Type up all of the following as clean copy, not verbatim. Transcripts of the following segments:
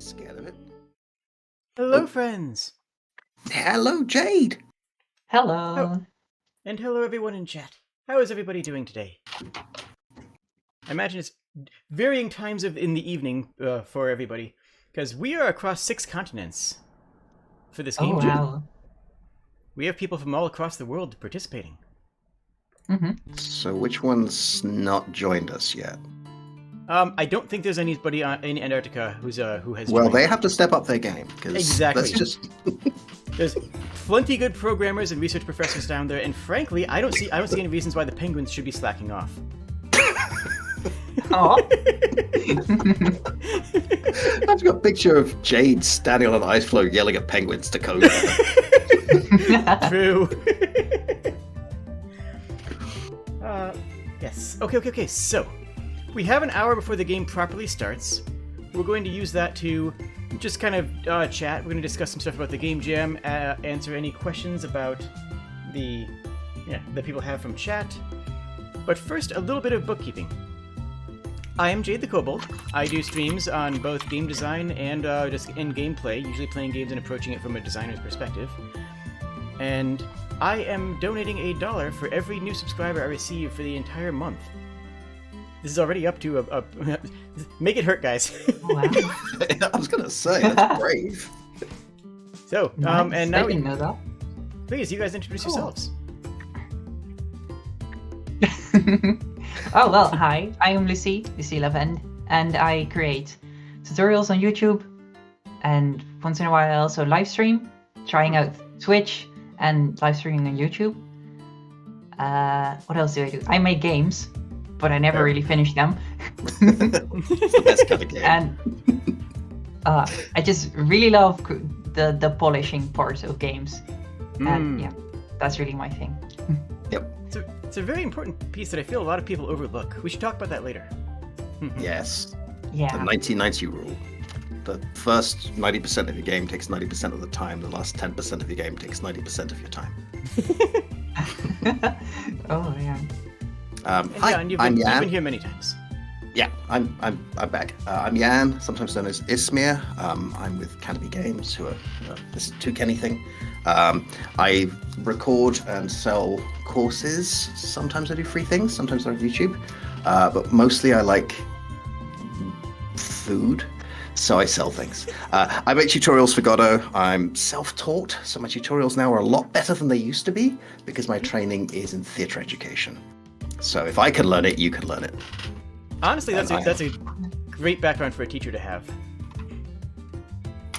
scared of it. Hello, friends. Hello, Jade. Hello. And hello, everyone in chat. How is everybody doing today? I imagine it's varying times in the evening for everybody, because we are across 6 continents for this game jam. Wow. We have people from all across the world participating. Mm-hmm. So which one's not joined us yet? I don't think there's anybody in Antarctica who has. Well, joined. they have to step up their game. Exactly. That's just... There's plenty good programmers and research professors down there, and frankly, I don't see any reasons why the penguins should be slacking off. Oh. I've got a picture of Jade standing on an ice floe yelling at penguins to code. True. Yes. Okay. So, we have an hour before the game properly starts. We're going to use that to just kind of chat. We're going to discuss some stuff about the game jam, answer any questions about that people have from chat. But first, a little bit of bookkeeping. I am Jade the Kobold. I do streams on both game design and just in gameplay, usually playing games and approaching it from a designer's perspective. And I am donating $1 for every new subscriber I receive for the entire month. This is already up to a make it hurt, guys. Wow. I was going to say, that's brave. So, Nice. and now, I didn't know that. please, you guys introduce yourselves. Oh, well, hi. I am Lucy Levend, and I create tutorials on YouTube, and once in a while I also live stream, trying out Twitch and live streaming on YouTube. What else do I do? I make games, but I never really finish them. It's the best kind of game. And I just really love the polishing part of games. And yeah, that's really my thing. Yep. It's a very important piece that I feel a lot of people overlook. We should talk about that later. Yes. Yeah. The 1990 rule. The first 90% of your game takes 90% of the time. The last 10% of your game takes 90% of your time. Oh yeah. Hi, and you've I'm been Jan. here many times. Yeah, I'm back. I'm Jan, sometimes known as Ismir. I'm with Canopy Games, who are this Two Kenny thing. I record and sell courses. Sometimes I do free things. Sometimes they're on YouTube. But mostly I like food, so I sell things. I make tutorials for Godot. I'm self-taught, so my tutorials now are a lot better than they used to be because my training is in theatre education. So if I can learn it, you can learn it. Honestly, that's a great background for a teacher to have.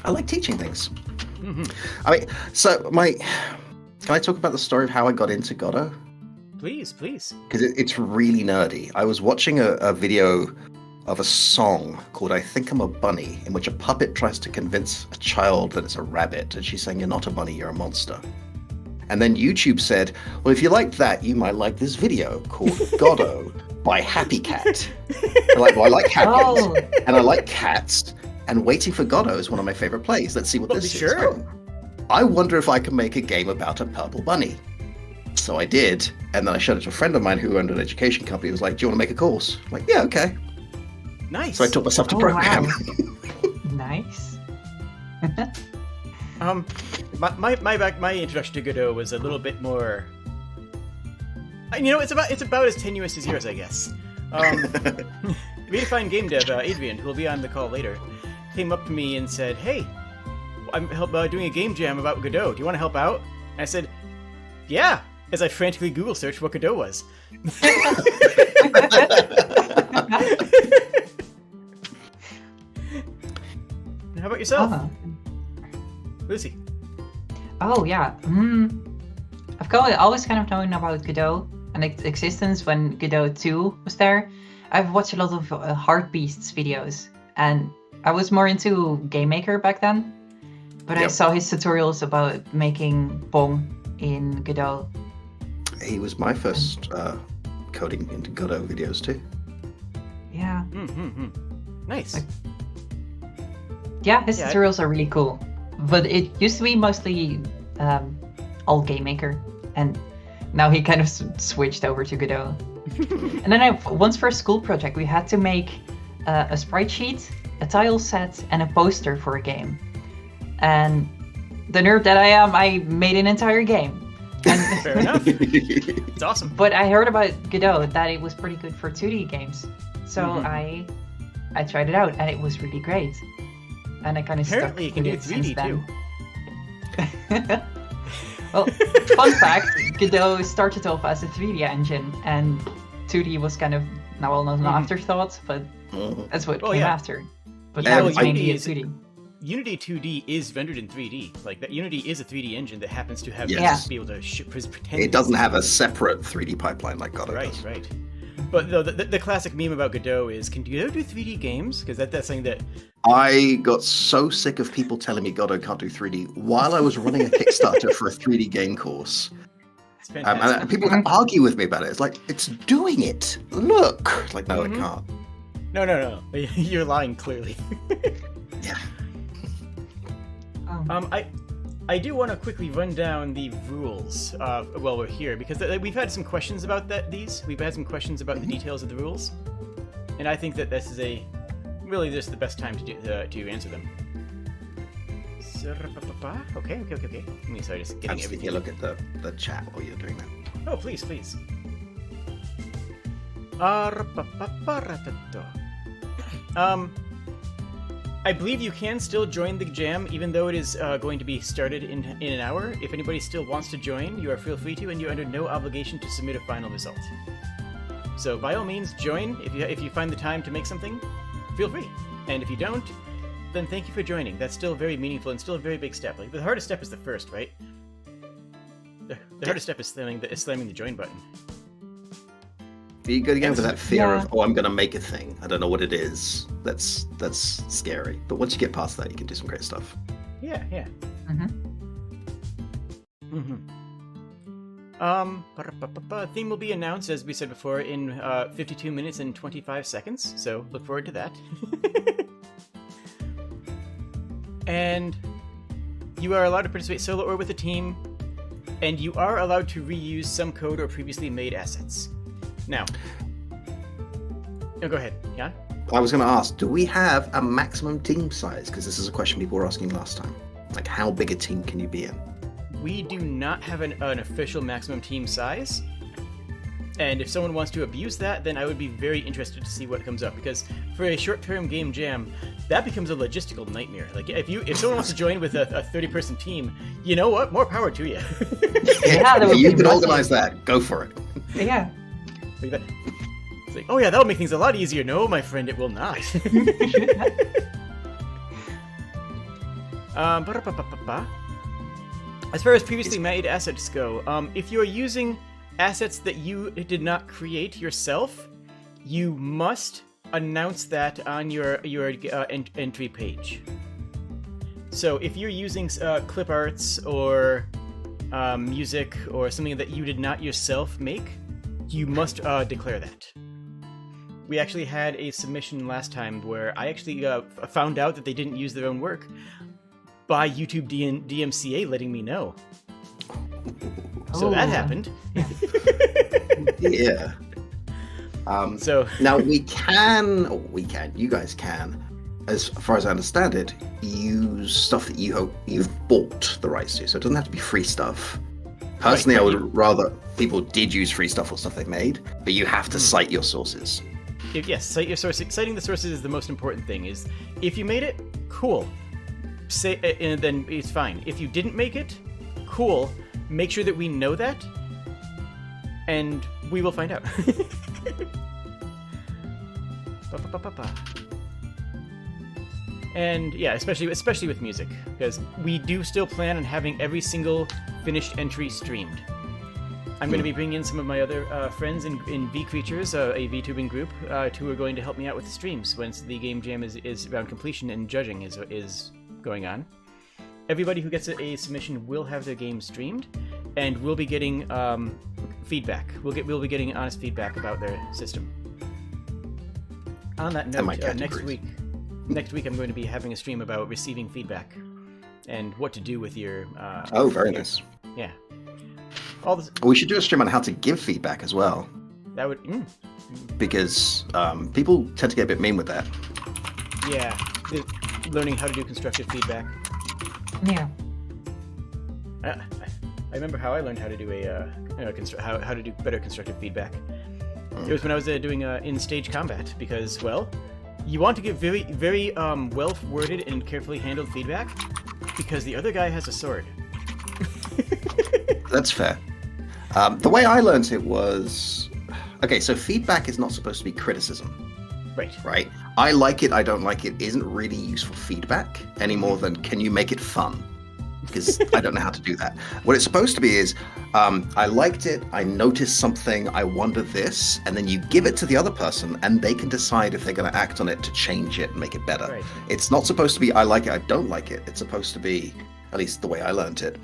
I like teaching things. I mean, so can I talk about the story of how I got into Godot? Please. Because it's really nerdy. I was watching a video of a song called I Think I'm a Bunny, in which a puppet tries to convince a child that it's a rabbit, and she's saying, "You're not a bunny, you're a monster." And then YouTube said, well, if you liked that, you might like this video called Godot by Happy Cat. They're like, well, I like Happy Cat, and I like cats, and Waiting for Godot is one of my favorite plays. Let's see what this is. Sure. Oh, I wonder if I can make a game about a purple bunny. So I did, and then I showed it to a friend of mine who owned an education company. He was like, do you want to make a course? I'm like, yeah, okay. Nice. So I taught myself to program. Wow. Nice. My introduction to Godot was a little bit more. It's about as tenuous as yours, I guess. Redefine Game Dev Adrian, who will be on the call later, came up to me and said, "Hey, I'm doing a game jam about Godot. Do you want to help out?" And I said, "Yeah." As I frantically Google searched what Godot was. How about yourself, Lucy? Oh yeah. I've always kind of known about Godot and its existence when Godot 2 was there. I've watched a lot of Heartbeasts videos, and I was more into Game Maker back then. But I saw his tutorials about making Pong in Godot. He was my first coding into Godot videos too. Yeah. Nice. Yeah, his tutorials are really cool. But it used to be mostly all Game Maker, and now he kind of switched over to Godot. And then once for a school project, we had to make a sprite sheet a tile set, and a poster for a game. And the nerd that I am, I made an entire game. And Fair enough. It's awesome. but I heard about Godot, that it was pretty good for 2D games. So I tried it out, and it was really great. And I kind of stuck Apparently you can with do it since 3D then. Well, fun fact, Godot started off as a 3D engine, and 2D was kind of, not an afterthought, but that's what came after. But Yeah, now it's well, mainly a Unity 2D. Unity 2D is rendered in 3D. Like that, Unity is a 3D engine that happens to have Yes. be able to pretend. It doesn't have a separate 3D pipeline like Godot does. Right. But no, the classic meme about Godot is, can Godot do 3D games? Because that's something that I got so sick of people telling me Godot can't do 3D while I was running a Kickstarter for a 3D game course. it's fantastic. And people argue with me about it. It's like, it's doing it. Look. It's like, no, it can't. No. You're lying clearly. Yeah. I do want to quickly run down the rules while we're here, because we've had some questions about these. We've had some questions about the details of the rules, and I think that this is really just the best time to answer them. Okay. Let me start just getting Just everything. you look at the chat while you're doing that. Oh, please. I believe you can still join the jam, even though it is going to be started in an hour. If anybody still wants to join, you are feel free to, and you're under no obligation to submit a final result. So by all means, join. If you find the time to make something, feel free. And if you don't, then thank you for joining. That's still very meaningful and still a very big step. Like the hardest step is the first, right? The hardest step is slamming the join button. You got to go for that fear Yeah. of, I'm going to make a thing. I don't know what it is. That's scary. But once you get past that, you can do some great stuff. Yeah. Theme will be announced, as we said before, in 52 minutes and 25 seconds, so look forward to that. And you are allowed to participate solo or with a team, and you are allowed to reuse some code or previously made assets. Now, go ahead, Jan. I was going to ask, do we have a maximum team size? Because this is a question people were asking last time. Like, how big a team can you be in? We do not have an official maximum team size. And if someone wants to abuse that, then I would be very interested to see what comes up. Because for a short-term game jam, that becomes a logistical nightmare. Like, if someone wants to join with a 30-person team, you know what? More power to you. Yeah, that If would you be can massive. organize that, go for it. Yeah. Like that. It's like, oh yeah, that'll make things a lot easier. No, my friend, it will not. As far as previously made assets go, if you're using assets that you did not create yourself, you must announce that on your entry page. So if you're using clip arts or music or something that you did not yourself make, you must declare that. We actually had a submission last time where I actually found out that they didn't use their own work by YouTube DMCA letting me know. So that happened. Yeah. So Now you guys can, as far as I understand it, use stuff that you've bought the rights to. So it doesn't have to be free stuff. Personally, Right, I would rather people did use free stuff or stuff they made, but you have to cite your sources. yes, cite your sources. Citing the sources is the most important thing. Is if you made it, cool. And then it's fine. If you didn't make it, cool. Make sure that we know that, and we will find out. And yeah, especially with music, because we do still plan on having every single finished entry streamed. I'm going to be bringing in some of my other friends in V Creatures, a VTubing group, who are going to help me out with the streams once the game jam is around completion and judging is going on. Everybody who gets a submission will have their game streamed, and we'll be getting feedback. We'll be getting honest feedback about their system. On that note, next week I'm going to be having a stream about receiving feedback and what to do with your. Oh, very nice. Yeah. We should do a stream on how to give feedback as well, That would. because people tend to get a bit mean with that. Yeah, learning how to do constructive feedback. Yeah. I remember how I learned how to do how to do better constructive feedback. It was when I was doing in-stage combat, because, well, you want to give very, very well-worded and carefully handled feedback, because the other guy has a sword. That's fair. The way I learned it was... Okay, so feedback is not supposed to be criticism. Right? I like it, I don't like it isn't really useful feedback any more than can you make it fun? Because I don't know how to do that. What it's supposed to be is, I liked it, I noticed something, I wonder this, and then you give it to the other person and they can decide if they're going to act on it to change it and make it better. Right. It's not supposed to be, I like it, I don't like it. It's supposed to be, at least the way I learned it,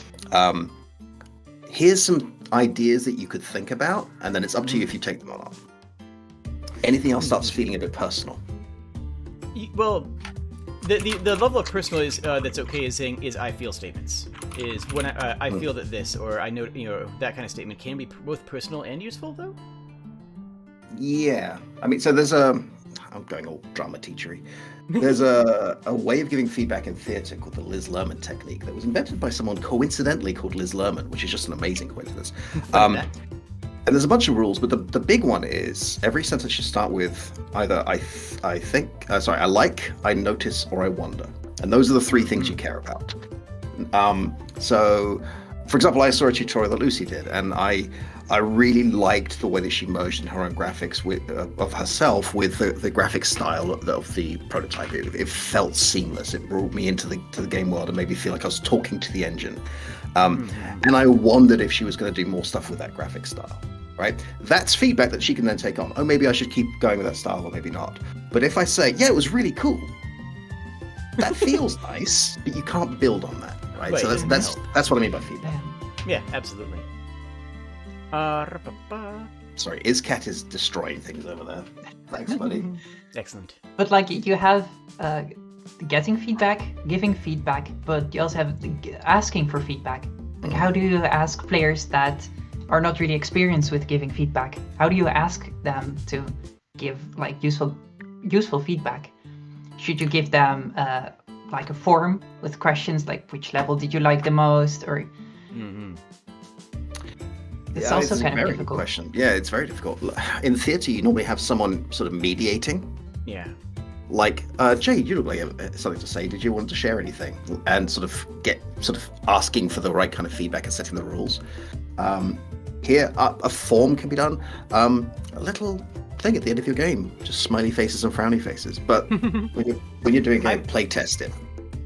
here's some ideas that you could think about, and then it's up to you if you take them or not. Anything else starts feeling a bit personal. Well, the level of personal is that's okay is saying is I feel statements. Is when I feel that this, or I know, that kind of statement can be both personal and useful, though. Yeah, I mean, so there's I'm going all drama teachery. There's a way of giving feedback in theatre called the Liz Lerman technique that was invented by someone coincidentally called Liz Lerman, which is just an amazing coincidence. And there's a bunch of rules, but the big one is every sentence should start with either I like, I notice, or I wonder. And those are the three things you care about. So, for example, I saw a tutorial that Lucy did, and I really liked the way that she merged in her own graphics of herself with the graphic style of the prototype. It felt seamless. It brought me into the game world and made me feel like I was talking to the engine. And I wondered if she was going to do more stuff with that graphic style, right? That's feedback that she can then take on. Oh, maybe I should keep going with that style, or maybe not. But if I say, yeah, it was really cool, that feels nice, but you can't build on that, right? So that's what I mean by feedback. Yeah, absolutely. Sorry, Izcat is destroying things over there. Thanks, buddy. Excellent. But like you have getting feedback, giving feedback, but you also have asking for feedback. Like, how do you ask players that are not really experienced with giving feedback? How do you ask them to give like useful feedback? Should you give them like a form with questions like which level did you like the most, or? It's also kind of difficult. Question. Yeah, it's very difficult. In theatre, you normally have someone sort of mediating. Yeah. Like, Jade, you look like you have something to say. Did you want to share anything? And sort of asking for the right kind of feedback and setting the rules. Here, a form can be done. A little thing at the end of your game, just smiley faces and frowny faces. But when you're doing a play test it.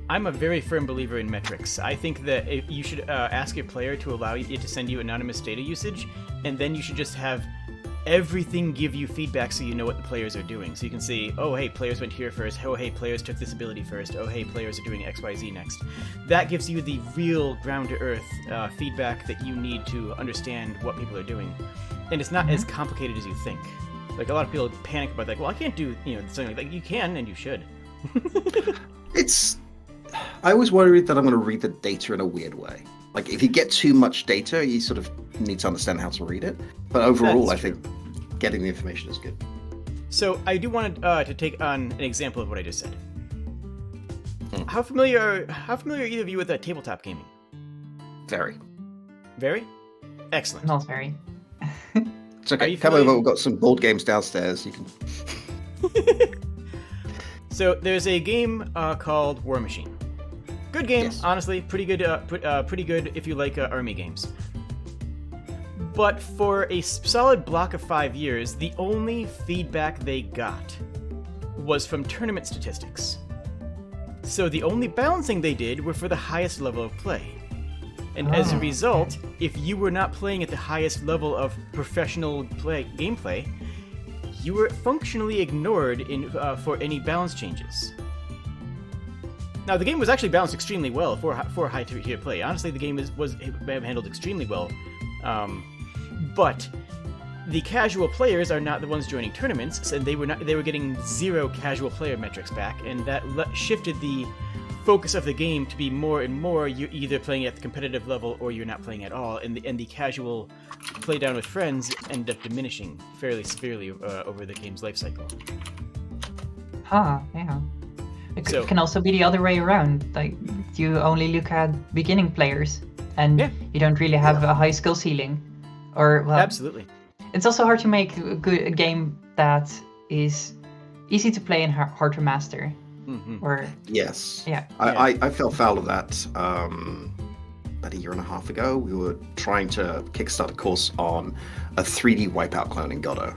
I'm a very firm believer in metrics. I think that you should ask your player to allow you to send you anonymous data usage, and then you should just have everything give you feedback so you know what the players are doing. So you can see, oh, hey, players went here first. Oh, hey, players took this ability first. Oh, hey, players are doing XYZ next. That gives you the real ground-to-earth feedback that you need to understand what people are doing. And it's not as complicated as you think. Like, a lot of people panic about, like, well, I can't do, something like that. You can, and you should. I always worry that I'm going to read the data in a weird way. Like, if you get too much data, you sort of need to understand how to read it. But overall, I think getting the information is good. So I do want to take on an example of what I just said. How familiar are either of you with tabletop gaming? Very. Very? Excellent. Not very. It's okay. Come over. We've got some board games downstairs. You can. So there's a game called War Machine. Good game, yes. Honestly, pretty good. Pretty good if you like army games. But for a solid block of 5 years, the only feedback they got was from tournament statistics. So the only balancing they did were for the highest level of play. And as a result, if you were not playing at the highest level of professional gameplay, you were functionally ignored for any balance changes. Now, the game was actually balanced extremely well for high-tier play. Honestly, the game was handled extremely well. But the casual players are not the ones joining tournaments, and they were getting 0 casual player metrics back, and that shifted the focus of the game to be more and more you're either playing at the competitive level or you're not playing at all, and the casual play down with friends end up diminishing fairly severely over the game's life cycle. Yeah. It So- can also be the other way around. Like you only look at beginning players, and Yeah. you don't really have a high skill ceiling. Or well, Absolutely. it's also hard to make a game that is easy to play and hard to master. Mm-hmm. Or Yes. yeah, I fell foul of that about a year and a half ago. We were trying to kickstart a course on a 3D Wipeout clone in Godot.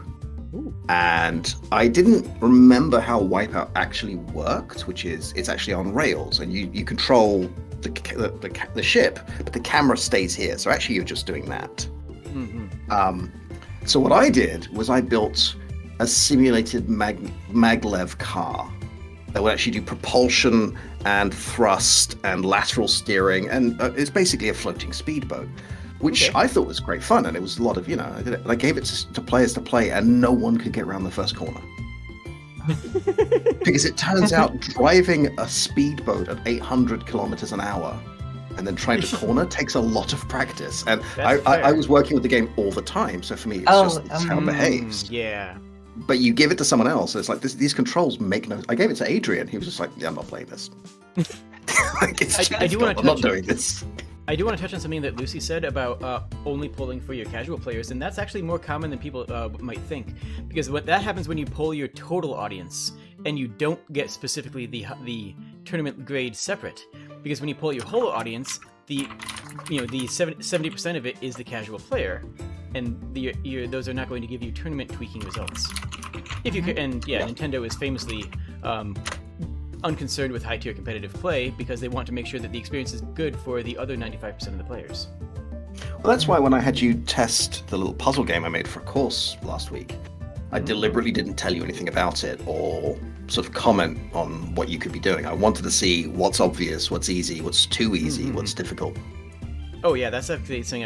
Ooh. And I didn't remember how Wipeout actually worked, which is it's actually on rails, and you control the ship, but the camera stays here. So actually, you're just doing that. Mm-hmm. So what I did was I built a simulated maglev car that would actually do propulsion and thrust and lateral steering, and it's basically a floating speedboat, which I thought was great fun, and it was a lot of, I did it. I gave it to players to play, and no one could get around the first corner. Because it turns out driving a speedboat at 800 kilometers an hour and then trying to corner takes a lot of practice. And I was working with the game all the time, so for me, it's how it behaves. Yeah. But you give it to someone else, it's like these controls make no. I gave it to Adrian. He was just like, "Yeah, I'm not playing this. I'm not doing this." I do want to touch on something that Lucy said about only pulling for your casual players, and that's actually more common than people might think, because what that happens when you pull your total audience, and you don't get specifically the tournament grade separate, because when you pull your whole audience, the 70% of it is the casual player, and those are not going to give you tournament tweaking results. If you Nintendo is famously unconcerned with high-tier competitive play because they want to make sure that the experience is good for the other 95% of the players. Well, that's why when I had you test the little puzzle game I made for a course last week, I deliberately didn't tell you anything about it or sort of comment on what you could be doing. I wanted to see what's obvious, what's easy, what's too easy, what's difficult. Oh yeah, that's actually something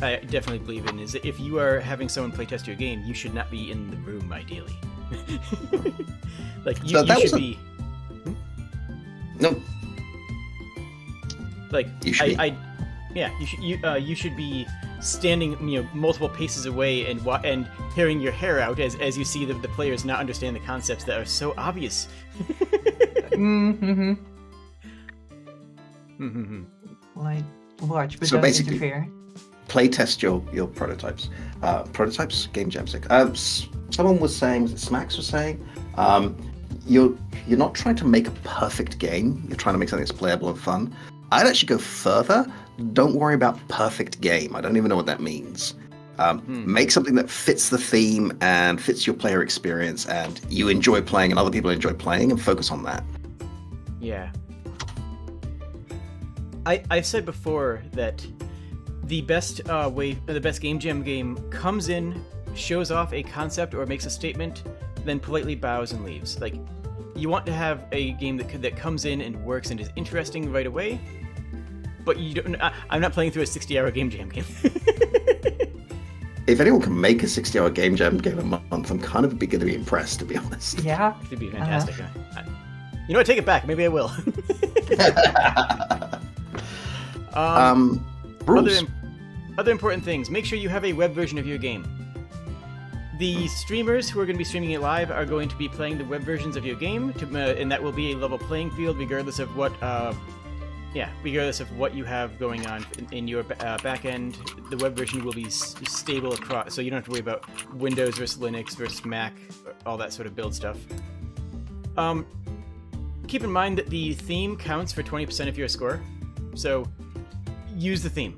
I definitely believe in, is that if you are having someone play test your game, you should not be in the room, ideally. Like, you should be... No. Like, you should be. you should be standing, multiple paces away and tearing your hair out as you see the players not understand the concepts that are so obvious. Mm-hmm. Well, I watch, but So don't basically, interfere. play test your prototypes. Prototypes, game jam sake. Someone was saying, Smacks was saying, you're not trying to make a perfect game. You're trying to make something that's playable and fun. I'd actually go further. Don't worry about perfect game. I don't even know what that means. Make something that fits the theme and fits your player experience, and you enjoy playing and other people enjoy playing, and focus on that. Yeah. I've said before that the best the best game jam game comes in, shows off a concept or makes a statement, then politely bows and leaves. Like, you want to have a game that comes in and works and is interesting right away, but you don't. I'm not playing through a 60-hour game jam game. If anyone can make a 60-hour game jam game a month, I'm kind of going to be impressed, to be honest. Yeah. It'd be fantastic. You know what? Take it back. Maybe I will. Rules. Other important things. Make sure you have a web version of your game. The streamers who are going to be streaming it live are going to be playing the web versions of your game, and that will be a level playing field, regardless of what you have going on in your back end. The web version will be stable across, so you don't have to worry about Windows versus Linux versus Mac, all that sort of build stuff. Keep in mind that the theme counts for 20% of your score, so use the theme.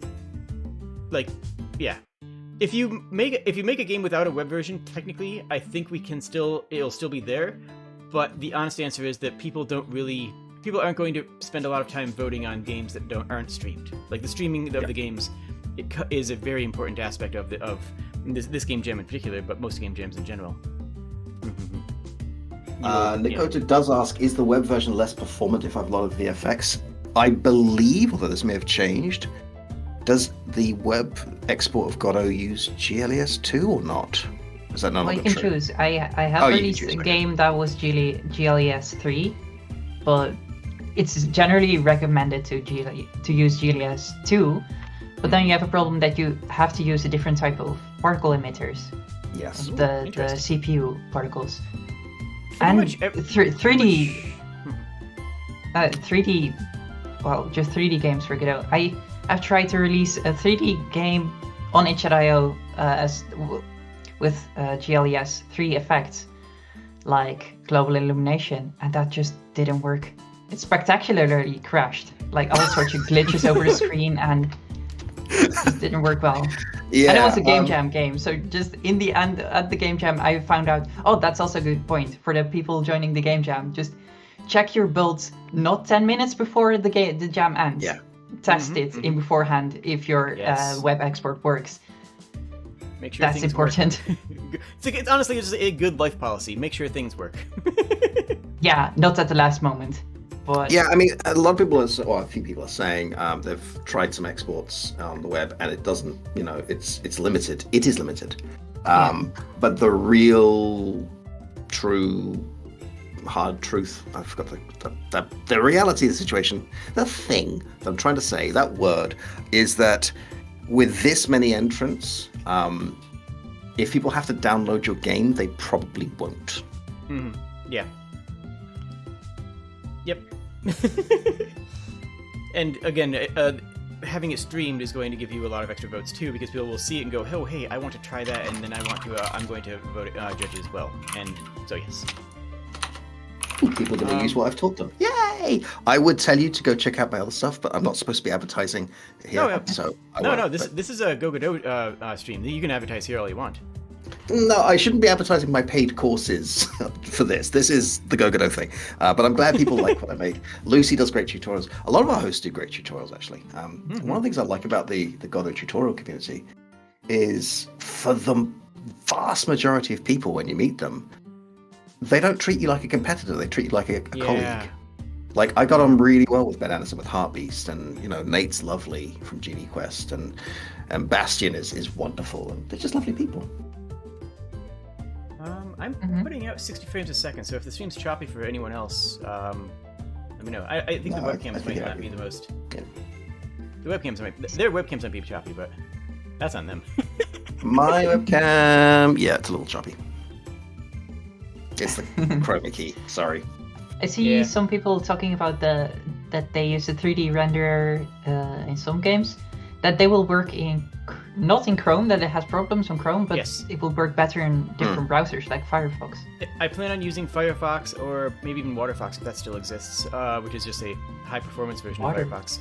If you make a game without a web version, technically, I think it'll still be there. But the honest answer is that people aren't going to spend a lot of time voting on games that aren't streamed. Like, the streaming of the games, is a very important aspect of this game jam in particular, but most game jams in general. Nikota does ask, is the web version less performant if I've loaded VFX? I believe, although this may have changed, does the web export of Godot use GLES 2 or not? Is that not Well, you can true? choose. I have released a game that was GLES 3, but it's generally recommended to use GLES 2. But then you have a problem that you have to use a different type of particle emitters. Yes. The CPU particles. Pretty And much 3D. 3D, well, just 3D games for Godot. I've tried to release a 3D game on itch.io with GLES 3 effects, like global illumination, and that just didn't work. It spectacularly crashed, like all sorts of glitches over the screen, and it just didn't work well. Yeah, And it was a game jam game, so just in the end, at the game jam, I found out, that's also a good point for the people joining the game jam. Just check your builds not 10 minutes before the jam ends. Yeah. Test it in beforehand if your web export works. Make sure that's important. It's honestly just a good life policy. Make sure things work. Yeah, not at the last moment. But yeah, I mean, a lot of people a few people are saying they've tried some exports on the web and it doesn't, it's limited. It is limited. But the real, true, hard truth, I forgot the reality of the situation, the thing that I'm trying to say, that word, is that with this many entrants, if people have to download your game, they probably won't. Mm-hmm. Yeah. Yep. And again, having it streamed is going to give you a lot of extra votes too, because people will see it and go, "Oh, hey, I want to try that," and then I'm going to vote judge as well. And so yes. People are going to use what I've taught them. Yay! I would tell you to go check out my other stuff, but I'm not supposed to be advertising here. So this is a Godot stream. You can advertise here all you want. No, I shouldn't be advertising my paid courses for this. This is the Godot thing. But I'm glad people like what I made. Lucy does great tutorials. A lot of our hosts do great tutorials, actually. One of the things I like about the Godot tutorial community is, for the vast majority of people, when you meet them, they don't treat you like a competitor. They treat you like a colleague. Like, I got on really well with Ben Anderson with Heartbeast, and Nate's lovely from Genie Quest, and Bastion is wonderful, and they're just lovely people. I'm putting out 60 frames a second, so if the stream's choppy for anyone else, let me know. I think the webcams might not be the most. Yeah. The webcams their webcams might be choppy, but that's on them. My webcam, yeah, it's a little choppy. It's the chroma key. Sorry. I see some people talking about that they use a 3D renderer in some games, that they will work not in Chrome, that it has problems on Chrome, but it will work better in different browsers like Firefox. I plan on using Firefox, or maybe even WaterFox if that still exists, which is just a high-performance version of Firefox.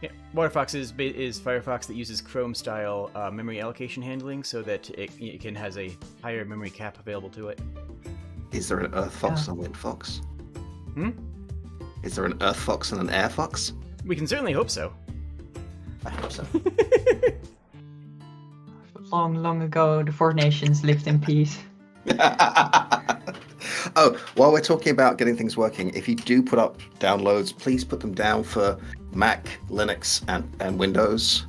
Yeah, WaterFox is Firefox that uses Chrome-style memory allocation handling, so that it has a higher memory cap available to it. Is there an Earth Fox and a Wind Fox? Is there an Earth Fox and an Air Fox? We can certainly hope so. I hope so. Long, long ago, the four nations lived in peace. Oh, while we're talking about getting things working, if you do put up downloads, please put them down for Mac, Linux, and Windows.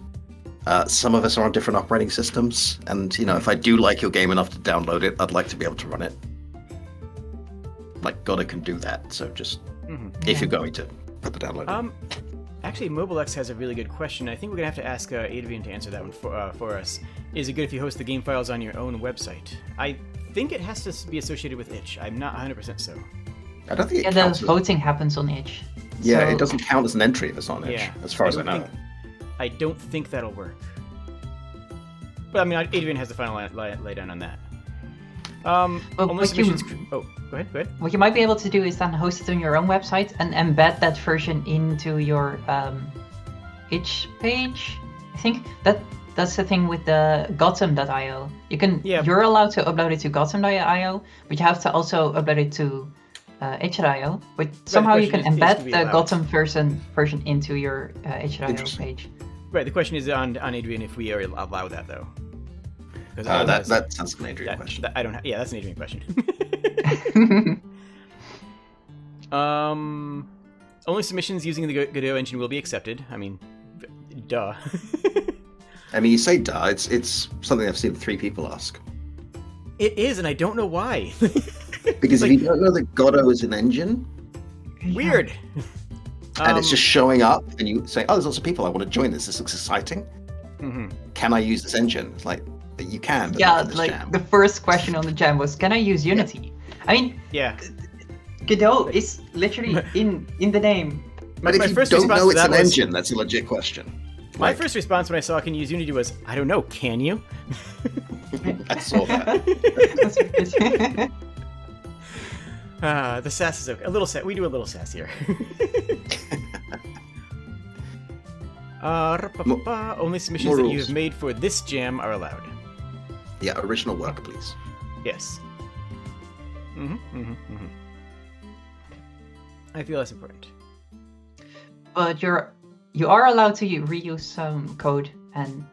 Some of us are on different operating systems, and if I do like your game enough to download it, I'd like to be able to run it. Like, Godot can do that, so just if you're going to put the download in. Actually, MobileX has a really good question. I think we're going to have to ask Adrian to answer that one for us. Is it good if you host the game files on your own website? I think it has to be associated with itch. I'm not 100% so. I don't think it counts. The voting happens on itch. Yeah, it doesn't count as an entry if it's on itch, as far as I know. I don't think that'll work. But I mean, Adrian has the final lay down on that. Only submissions... Oh, go ahead. What you might be able to do is then host it on your own website and embed that version into your itch page. I think that's the thing with the Gotham.io. You're allowed to upload it to Gotham.io, but you have to also upload it to itch.io. But somehow you can embed the Gotham version into your itch.io page. Right. The question is on Adrian if we are allow that though. That sounds like an Adrian question. That's an Adrian question. Only submissions using the Godot engine will be accepted. I mean, duh. I mean, you say duh. It's something I've seen 3 people ask. It is, and I don't know why. Because if you don't know that Godot is an engine... Weird. And it's just showing up, and you say, oh, there's lots of people. I want to join this. This looks exciting. Can I use this engine? It's like, you can, but not in this jam. The first question on the jam was, can I use Unity? I mean, Godot is literally in the name. But if you don't know it's an engine, that's a legit question. My first response when I saw can you use Unity was, I don't know, can you? I saw that. The sass is okay. A little sass. We do a little sass here. Only submissions that you have made for this jam are allowed. Yeah, original work, please. Yes. I feel that's important. But you are allowed to reuse some code and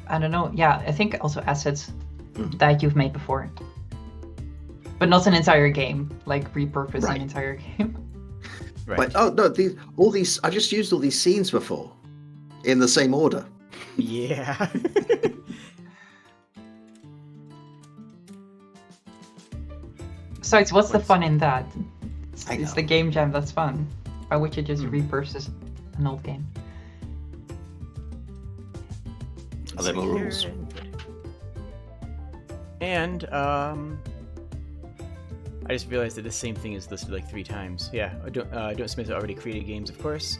I don't know. Yeah, I think also assets that you've made before, but not an entire game. Like repurpose an entire game. Right. But no, I've just used all these scenes before, in the same order. Yeah. Besides, what's the fun in that? It's the game jam that's fun. Why would you just repurpose an old game? Are there more rules? And I just realized that the same thing is listed like 3 times. Yeah, Don't Submit to already created games, of course.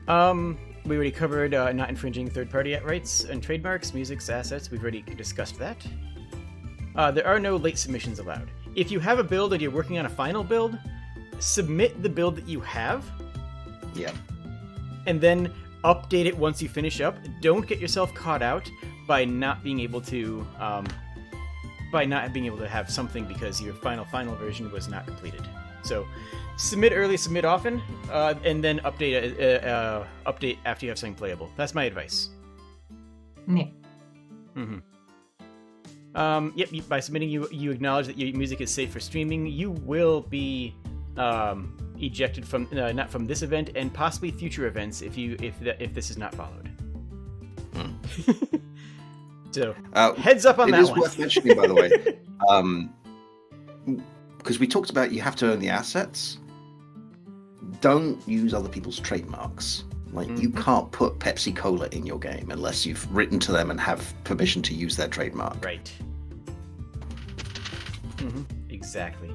We already covered not infringing third-party rights and trademarks, music, assets. We've already discussed that. There are no late submissions allowed. If you have a build and you're working on a final build, submit the build that you have. Yeah. And then update it once you finish up. Don't get yourself caught out by not being able to have something because your final version was not completed. So submit early, submit often, and then update after you have something playable. That's my advice. Yeah. Yep. By submitting, you acknowledge that your music is safe for streaming. You will be ejected from not from this event and possibly future events if this is not followed. So heads up on that one. It is worth mentioning, by the way, because we talked about you have to own the assets. Don't use other people's trademarks. Like you can't put Pepsi Cola in your game unless you've written to them and have permission to use their trademark. Right. Exactly.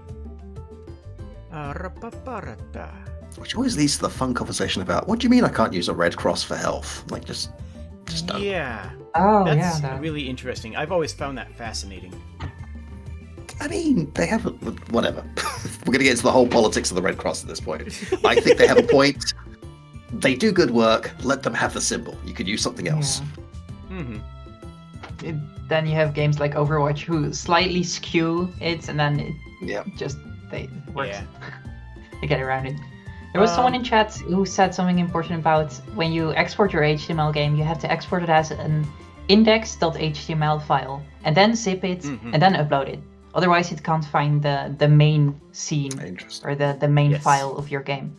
Which always leads to the fun conversation about, what do you mean I can't use a Red Cross for health? Like, just don't. Yeah. Oh, that's really interesting. I've always found that fascinating. I mean, they have whatever. We're going to get into the whole politics of the Red Cross at this point. I think they have a point. They do good work. Let them have the symbol. You could use something else. Yeah. Then you have games like Overwatch who slightly skew it, and then it works. Yeah. They get around it. There was someone in chat who said something important about when you export your HTML game, you have to export it as an index.html file, and then zip it, and then upload it. Otherwise, it can't find the main scene or the main file of your game.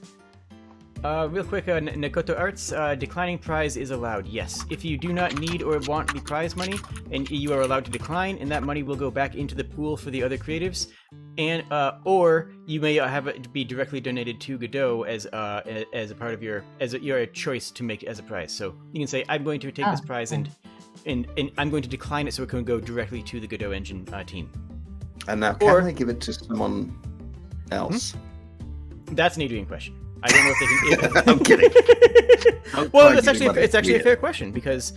Real quick, Nakoto Arts, declining prize is allowed, yes. If you do not need or want the prize money, and you are allowed to decline, and that money will go back into the pool for the other creatives, and or you may have it be directly donated to Godot as a part of your choice to make as a prize. So you can say, I'm going to take this prize and I'm going to decline it so it can go directly to the Godot engine team. And now, can I give it to someone else? That's an Adrian question. I don't know if they can. I'm kidding. Well, it's actually a fair question because,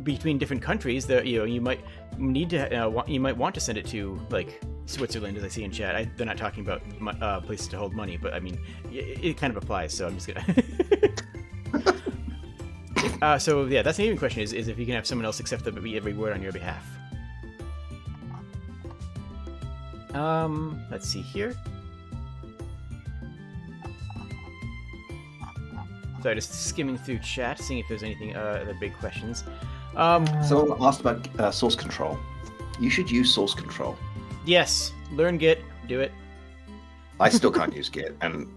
between different countries, you might need to you might want to send it to like Switzerland, as I see in chat. They're not talking about places to hold money, but I mean, it kind of applies. So I'm just gonna. So yeah, that's an even question: is if you can have someone else accept every word on your behalf. Let's see here. Sorry, just skimming through chat, seeing if there's anything other big questions. Someone asked about source control. You should use source control. Yes, learn Git, do it. I still can't use Git, and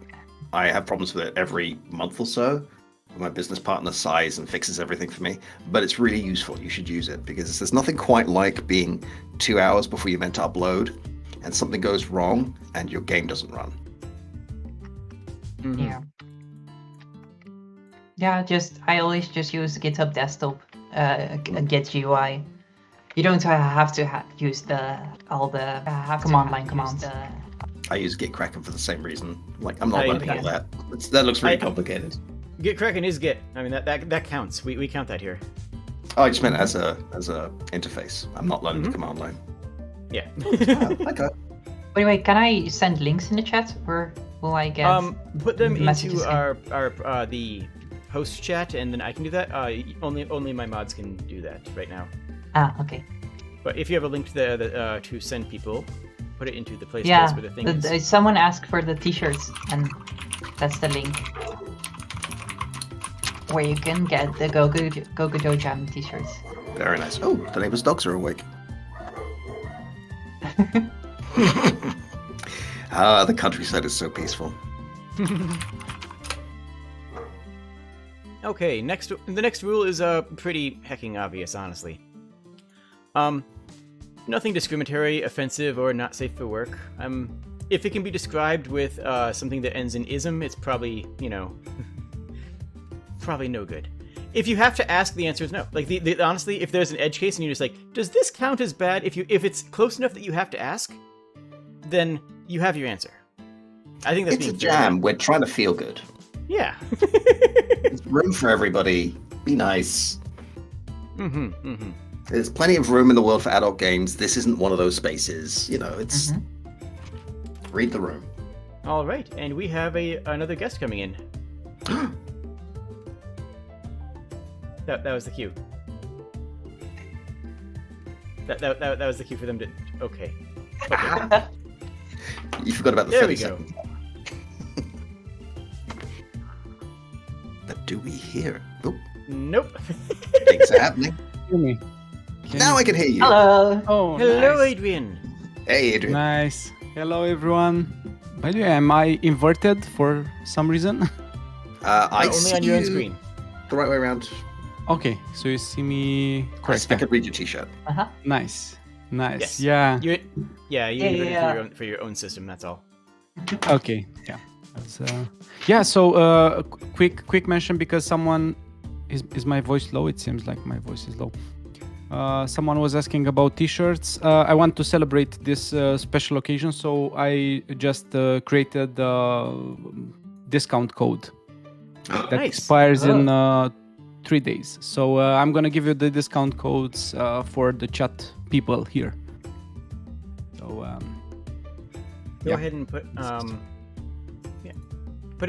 I have problems with it every month or so. My business partner sighs and fixes everything for me, but it's really useful. You should use it because there's nothing quite like being 2 hours before you're meant to upload, and something goes wrong, and your game doesn't run. Yeah. Yeah, I always just use GitHub Desktop, Git GUI. You don't have to use all the command line commands. I use Gitkraken for the same reason. Like, I'm not learning yeah. all that. That looks really I- complicated. Gitkraken is Git. I mean, that counts. We count that here. Oh, I just meant as a interface. I'm not learning the command line. Yeah. Okay. Wait, can I send links in the chat, or will I get? Put them messages into in? our the host chat, and then I can do that. Only my mods can do that right now. Okay. But if you have a link to the to send people, put it into the place Yeah, where the thing is. someone asked for the t-shirts, and that's the link where you can get the Godot Jam t-shirts. Very nice. Oh, the neighbor's dogs are awake. The countryside is so peaceful. Okay, the next rule is pretty hecking obvious, honestly. Nothing discriminatory, offensive, or not safe for work. If it can be described with something that ends in ism, it's probably, probably no good. If you have to ask, the answer is no. Like, honestly, if there's an edge case and you're just like, does this count as bad? If it's close enough that you have to ask, then you have your answer. I think that's It's a being fair. jam. We're trying to feel good. Yeah. There's room for everybody. Be nice. There's plenty of room in the world for adult games. This isn't one of those spaces. It's read the room. All right, and we have another guest coming in. That was the cue. That was the cue for them to. Okay. You forgot about the There 30 we go. seconds. But do we hear? Oh, Nope. things are happening. Hear me? Now I can hear you. Hello. Oh, Hello, nice. Adrian. Hey, Adrian. Nice. Hello, everyone. By the way, am I inverted for some reason? I Only see on your own you screen. the right way around. Okay, so you see me I correct. could read your t-shirt. Nice. Nice. Yes. Yeah. You invert it Yeah. for your own system. That's all. Okay. Yeah. So quick mention, because someone is my voice low? It seems like my voice is low. Someone was asking about t-shirts. I want to celebrate this special occasion, so I just created a discount code that Nice. expires in 3 days. So I'm gonna give you the discount codes for the chat people here. So Go yeah. ahead and put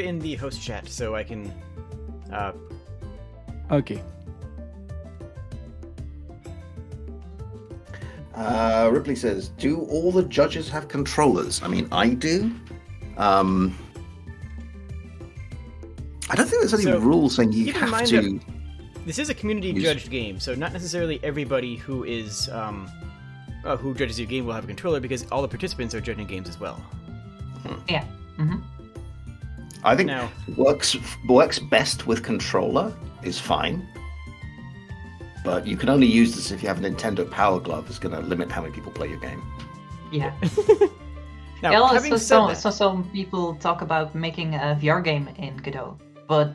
it in the host chat so I can. Okay. Ripley says, do all the judges have controllers? I mean, I do. I don't think there's any So, rules saying you keep in have mind to. This is a community-judged game, so not necessarily everybody who is who judges your game will have a controller, because all the participants are judging games as well. Yeah. Mm-hmm. I think Now- works best with controller is fine. But you can only use this if you have a Nintendo Power Glove. It's going to limit how many people play your game. Yeah. Now, Yeah, having also, said that, some people talk about making a VR game in Godot, but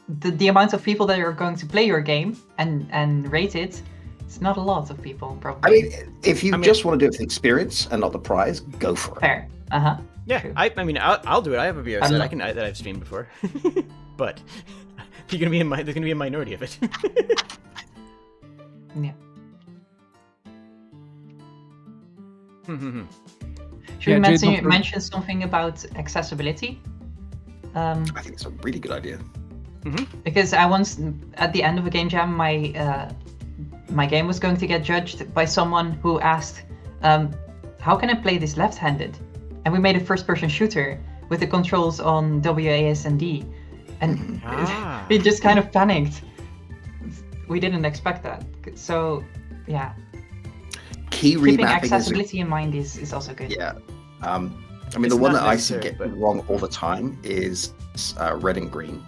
the amount of people that are going to play your game and rate it, it's not a lot of people, probably. I mean, if you just want to do it for the experience and not the prize, go for it. Fair. Uh-huh. yeah, True. I mean, I'll do it. I have a VR set not- that I've streamed before, but there's gonna be a minority of it. Yeah. Should Yeah, we Jay, don't mention something about accessibility? I think it's a really good idea. Because I once, at the end of a game jam, my game was going to get judged by someone who asked, how can I play this left-handed? And we made a first-person shooter with the controls on WASD. And Ah. we just kind of panicked. We didn't expect that. So, yeah. Key Keeping remapping is accessibility in mind is also good. yeah. I mean, It's the one not that I see necessary, get but- wrong all the time is red and green.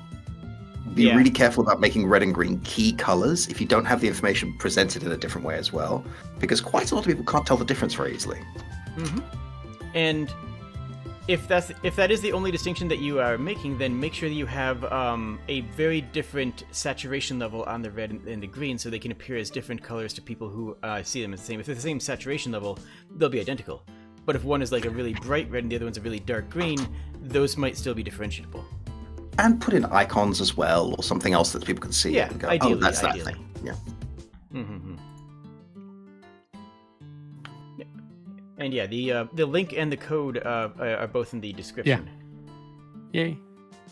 Be Yeah. really careful about making red and green key colors if you don't have the information presented in a different way as well, because quite a lot of people can't tell the difference very easily. And if that is the only distinction that you are making, then make sure that you have a very different saturation level on the red and the green, so they can appear as different colors to people who see them as the same. If they're the same saturation level, they'll be identical. But if one is like a really bright red and the other one's a really dark green, those might still be differentiable. And put in icons as well, or something else that people can see. Yeah, and go, ideally, oh, that's that ideally. thing. Yeah. Mm-hmm. And yeah, the link and the code are both in the description. Yay.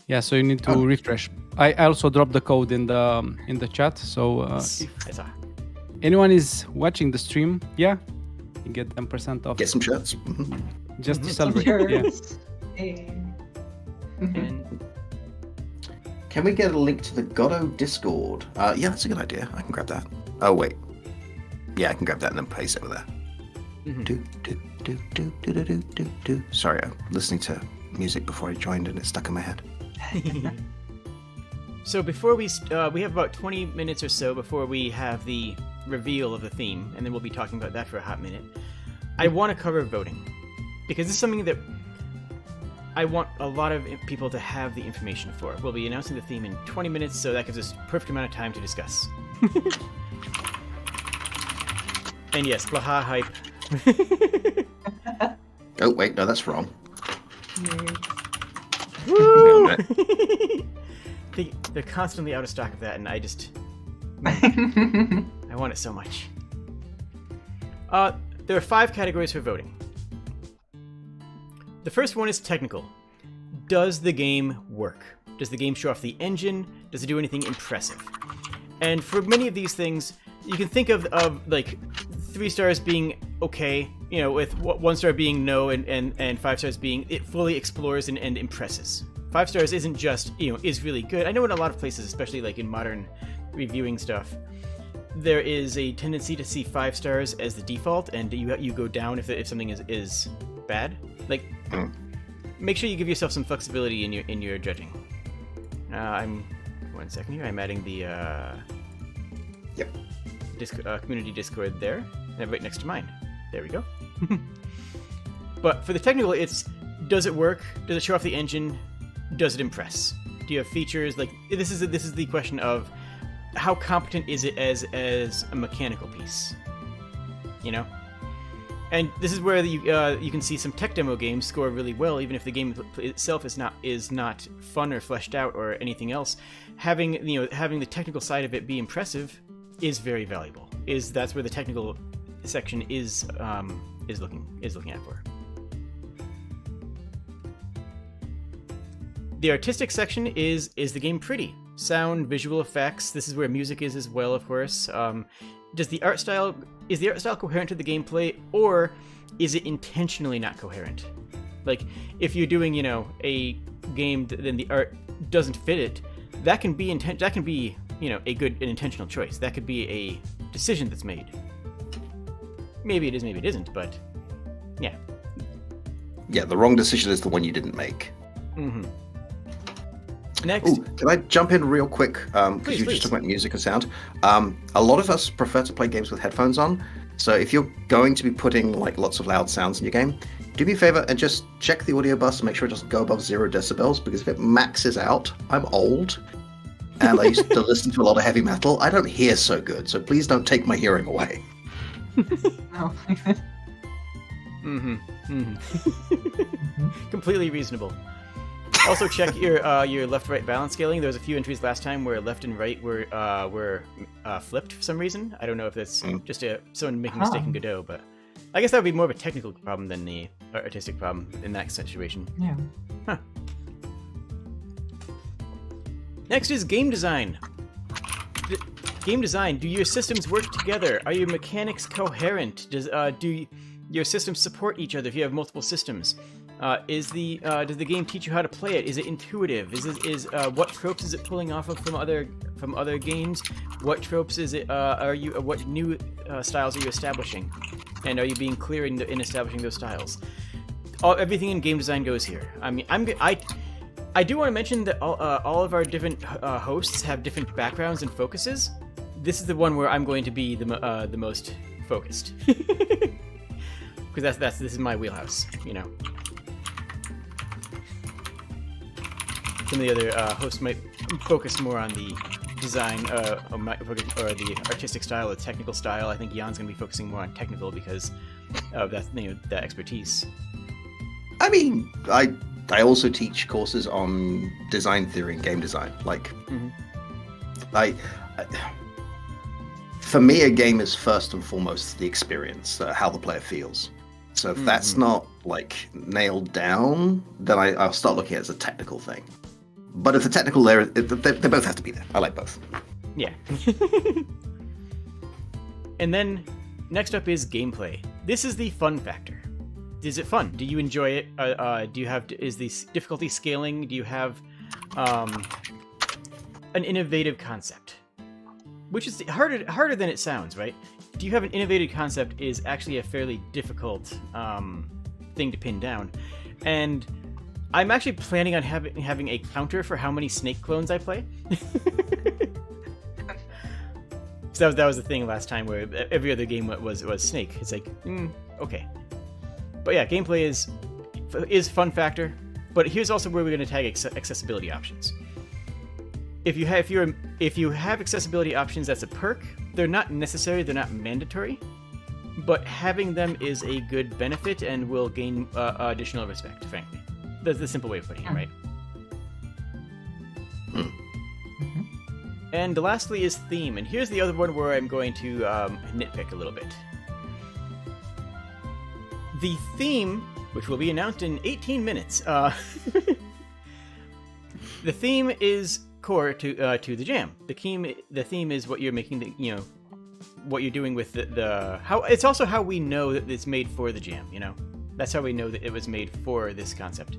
Yeah, so you need to refresh. I also dropped the code in the chat, so I saw. anyone is watching the stream, you get 10% off. Get some shirts. Mm-hmm. Just to celebrate. Yeah. And Can we get a link to the Godot Discord? Yeah, that's a good idea. I can grab that. Oh, wait. Yeah, I can grab that and then paste it over there. Sorry, I'm listening to music before I joined and it stuck in my head. So before we have about 20 minutes or so before we have the reveal of the theme, and then we'll be talking about that for a hot minute. I want to cover voting, because this is something that I want a lot of people to have the information for. We'll be announcing the theme in 20 minutes, so that gives us a perfect amount of time to discuss. And yes, Blaha hype. Oh, wait, no, that's wrong. Woo! They're constantly out of stock of that, and I want it so much. There are 5 categories for voting. The first one is technical. Does the game work? Does the game show off the engine? Does it do anything impressive? And for many of these things, you can think of like 3 stars being okay, with 1 star being no, and 5 stars being it fully explores and impresses. 5 stars isn't just, is really good. I know in a lot of places, especially like in modern reviewing stuff, there is a tendency to see 5 stars as the default, and you go down if something is bad. Like, make sure you give yourself some flexibility in your judging. I'm 1 second here. I'm adding the community Discord there, and right next to mine. There we go. But for the technical, it's does it work? Does it show off the engine? Does it impress? Do you have features? Like this is the question of how competent is it as a mechanical piece? And this is where you can see some tech demo games score really well, even if the game itself is not fun or fleshed out or anything else. Having the technical side of it be impressive is very valuable. That's where the technical section is looking at for. The artistic section is the game pretty? Sound, visual effects. This is where music is as well, of course. Is the art style coherent to the gameplay, or is it intentionally not coherent? Like, if you're doing, a game then the art doesn't fit it, that can be an intentional choice. That could be a decision that's made. Maybe it is, maybe it isn't, but yeah. Yeah, the wrong decision is the one you didn't make. Mm-hmm. Next. Ooh, can I jump in real quick? Because you were just talking about music and sound. A lot of us prefer to play games with headphones on. So if you're going to be putting like lots of loud sounds in your game, do me a favor and just check the audio bus and make sure it doesn't go above 0 decibels, because if it maxes out, I'm old and I used to listen to a lot of heavy metal. I don't hear so good, so please don't take my hearing away. No. Completely reasonable. Also, check your left-right balance scaling. There was a few entries last time where left and right were flipped for some reason. I don't know if that's just someone making a mistake in Godot, but I guess that would be more of a technical problem than the artistic problem in that situation. Yeah. Huh. Next is game design. Game design. Do your systems work together? Are your mechanics coherent? Do your systems support each other if you have multiple systems? Does the game teach you how to play it? Is it intuitive? What tropes is it pulling off of from other games? What tropes is it? What new styles are you establishing? And are you being clear in establishing those styles? Everything in game design goes here. I mean, I do want to mention that all of our different hosts have different backgrounds and focuses. This is the one where I'm going to be the most focused, because this is my wheelhouse, Some of the other hosts might focus more on the design or the artistic style, the technical style. I think Jan's going to be focusing more on technical because of that, that expertise. I mean, I also teach courses on design theory and game design. Like, for me, a game is first and foremost the experience, how the player feels. So if that's not like nailed down, then I'll start looking at it as a technical thing. But if the technical layer, they both have to be there. I like both. Yeah. And then next up is gameplay. This is the fun factor. Is it fun? Do you enjoy it? Is the difficulty scaling? Do you have an innovative concept? Which is harder than it sounds, right? Do you have an innovative concept is actually a fairly difficult thing to pin down. And I'm actually planning on having a counter for how many Snake clones I play. So that was the thing last time where every other game was Snake. It's like, okay. But yeah, gameplay is fun factor. But here's also where we're going to tag accessibility options. If you have accessibility options, that's a perk. They're not necessary. They're not mandatory. But having them is a good benefit and will gain additional respect, frankly. That's the simple way of putting it, right? And lastly is theme. And here's the other one where I'm going to nitpick a little bit. The theme, which will be announced in 18 minutes, the theme is core to the jam. The theme is what you're making, what you're doing with the how. It's also how we know that it's made for the jam. That's how we know that it was made for this concept.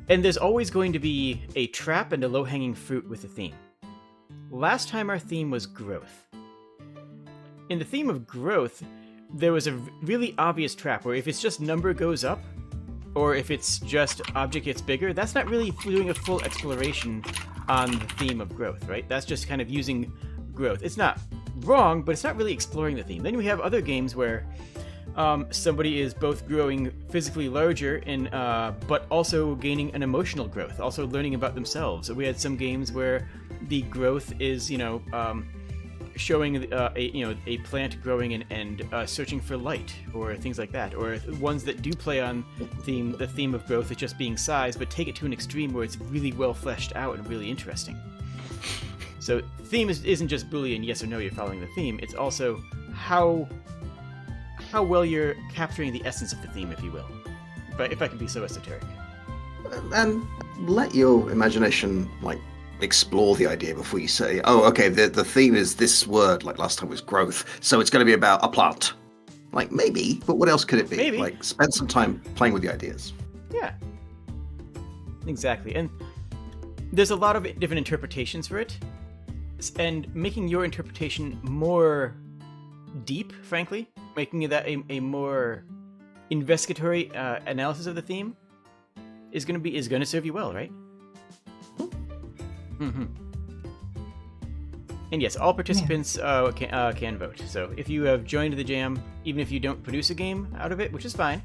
And there's always going to be a trap and a low-hanging fruit with the theme. Last time our theme was growth. In the theme of growth, there was a really obvious trap where if it's just number goes up, or if it's just object gets bigger, that's not really doing a full exploration on the theme of growth, right? That's just kind of using growth. It's not wrong, but it's not really exploring the theme. Then we have other games where somebody is both growing physically larger but also gaining an emotional growth, also learning about themselves. So we had some games where the growth is, showing a plant growing and searching for light or things like that, or ones that do play on the theme of growth as just being size, but take it to an extreme where it's really well fleshed out and really interesting. So theme isn't just Boolean yes or no, you're following the theme. It's also how well you're capturing the essence of the theme, if you will. But if I can be so esoteric. And let your imagination explore the idea before you say, oh, okay, the theme is this word, like last time was growth, so it's going to be about a plant. Maybe, but what else could it be? Maybe. Spend some time playing with the ideas. Yeah. Exactly. And there's a lot of different interpretations for it. And making your interpretation more deep, frankly, making that a more investigatory analysis of the theme is going to serve you well, right? Mm-hmm. And yes, all participants can vote. So if you have joined the jam, even if you don't produce a game out of it, which is fine,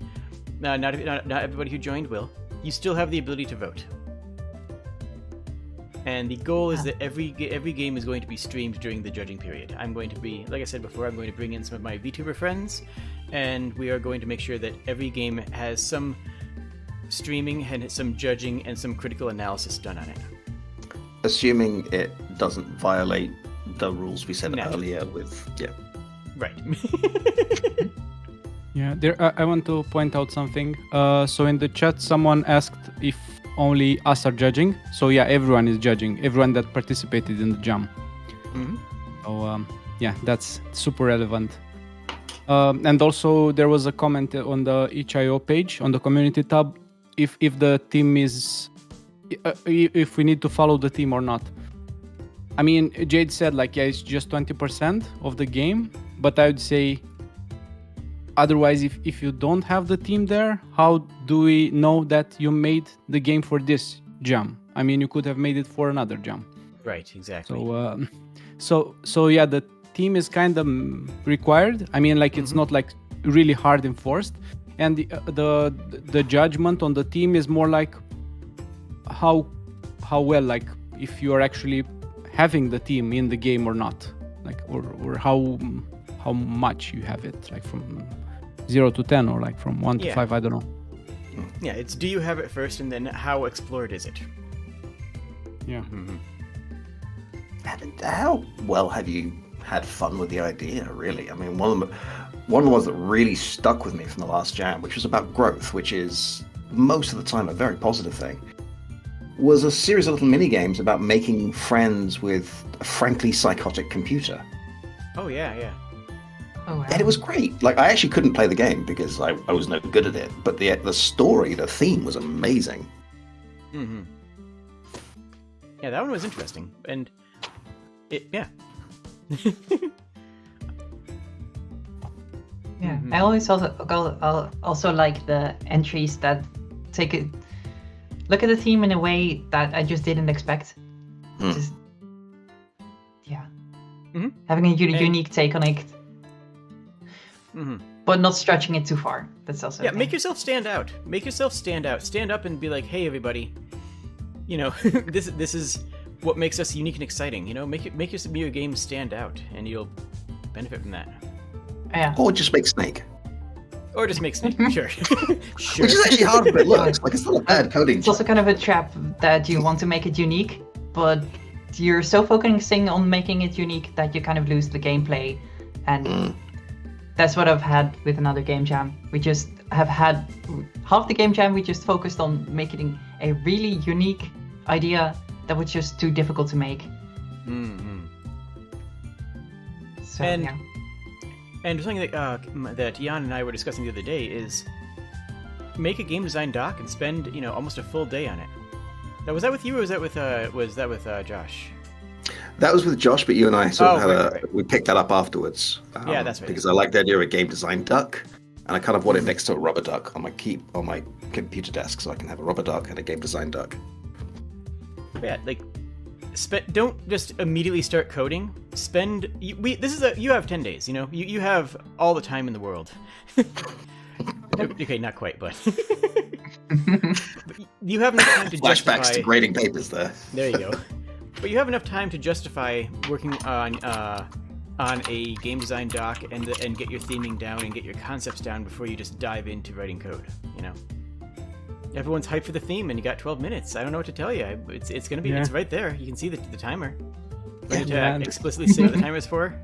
not everybody who joined will, you still have the ability to vote. And the goal is that every game is going to be streamed during the judging period. I'm going to be, like I said before, I'm going to bring in some of my VTuber friends, and we are going to make sure that every game has some streaming and some judging and some critical analysis done on it. Assuming it doesn't violate the rules we said earlier Right. Yeah, I want to point out something. So in the chat, someone asked if only us are judging. So yeah, everyone is judging. Everyone that participated in the jam. Mm-hmm. So yeah, that's super relevant. And also there was a comment on the itch.io page on the community tab if the team is if we need to follow the team or not. I mean, Jade said it's just 20% of the game, but I would say otherwise, if you don't have the team there, how do we know that you made the game for this jam? I mean, you could have made it for another jam. Right, exactly. So yeah, the team is kind of required. I mean, it's not really hard enforced, and the judgment on the team is more how well if you are actually having the team in the game or not, like or how much you have it, like from 0 to 10 or like from 1 to 5. I don't know. Yeah, it's do you have it first, and then how explored is it? Yeah. And how well have you had fun with the idea, really? I mean, one of the ones that really stuck with me from the last jam, which was about growth, which is most of the time a very positive thing, was a series of little mini games about making friends with a frankly psychotic computer. Oh yeah. Oh, wow. And it was great. Like, I actually couldn't play the game because I was no good at it, but the story, the theme was amazing. Mm-hmm. Yeah, that one was interesting, and yeah. Yeah, Mhm. I always also like the entries that look at the theme in a way that I just didn't expect. Mm. Just, yeah, Mhm. having a And- unique take on it, Mm-hmm. but not stretching it too far. That's also Yeah, a thing. make yourself stand out. Make yourself stand out. Stand up and be like, "Hey, everybody! You know, this is what makes us unique and exciting. You know, make your game stand out, and you'll benefit from that." Yeah. Or just make Snake. Or just make Snake. Sure. Sure. Which is actually harder than it looks. Like, it's not a bad coding It's job. also kind of a trap that you want to make it unique, but you're so focusing on making it unique that you kind of lose the gameplay. And that's what I've had with another game jam. We just have had half the game jam, we just focused on making a really unique idea that was just too difficult to make. Mm-hmm. So, And- yeah. And something that Jan and I were discussing the other day is make a game design doc and spend almost a full day on it. Now, was that with you, or was that with Josh? That was with Josh, but you and I sort of had right. we picked that up afterwards. Yeah, that's right. Because I like the idea of a game design duck, and I kind of want it next to a rubber duck on my computer desk, so I can have a rubber duck and a game design duck. Yeah, like don't just immediately start coding. You have 10 days. You have all the time in the world. Okay, not quite, but you have enough time to Flashbacks justify. to grading papers there. There you go. But you have enough time to justify working on a game design doc and get your theming down and get your concepts down before you just dive into writing code. Everyone's hyped for the theme, and you got 12 minutes. I don't know what to tell you. It's gonna be. Yeah. It's right there. You can see the timer. Ready to Yeah. explicitly say what the timer is for?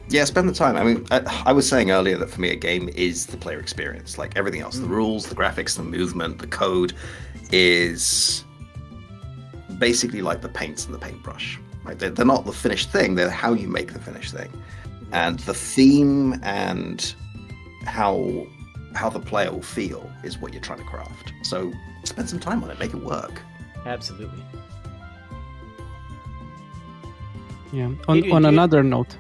Yeah, spend the time. I mean, I was saying earlier that for me, a game is the player experience. Like everything else, the rules, the graphics, the movement, the code is basically like the paints and the paintbrush. Right? They're not the finished thing. They're how you make the finished thing. And the theme and how the player will feel is what you're trying to craft. So spend some time on it. Make it work. Absolutely. Yeah. Adrian, On do you- another note.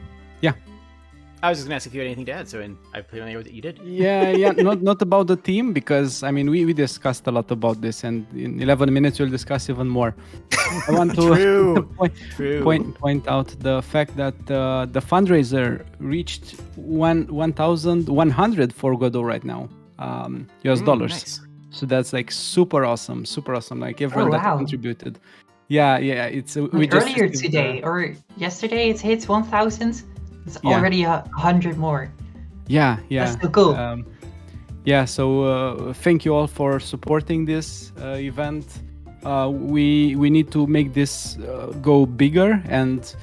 I was just gonna ask if you had anything to add. So, and I clearly know that you did. Yeah. Not about the team, because I mean we discussed a lot about this, and in 11 minutes we'll discuss even more. I want to True. point out the fact that the fundraiser reached 1,100 for Godot right now, US dollars. Nice. So that's like super awesome. Like everyone that wow. contributed. Yeah. It's we Like just earlier received, today or yesterday, it's hit 1,000. It's Yeah. already 100 more. Yeah. That's so cool. So thank you all for supporting this event. We need to make this go bigger, and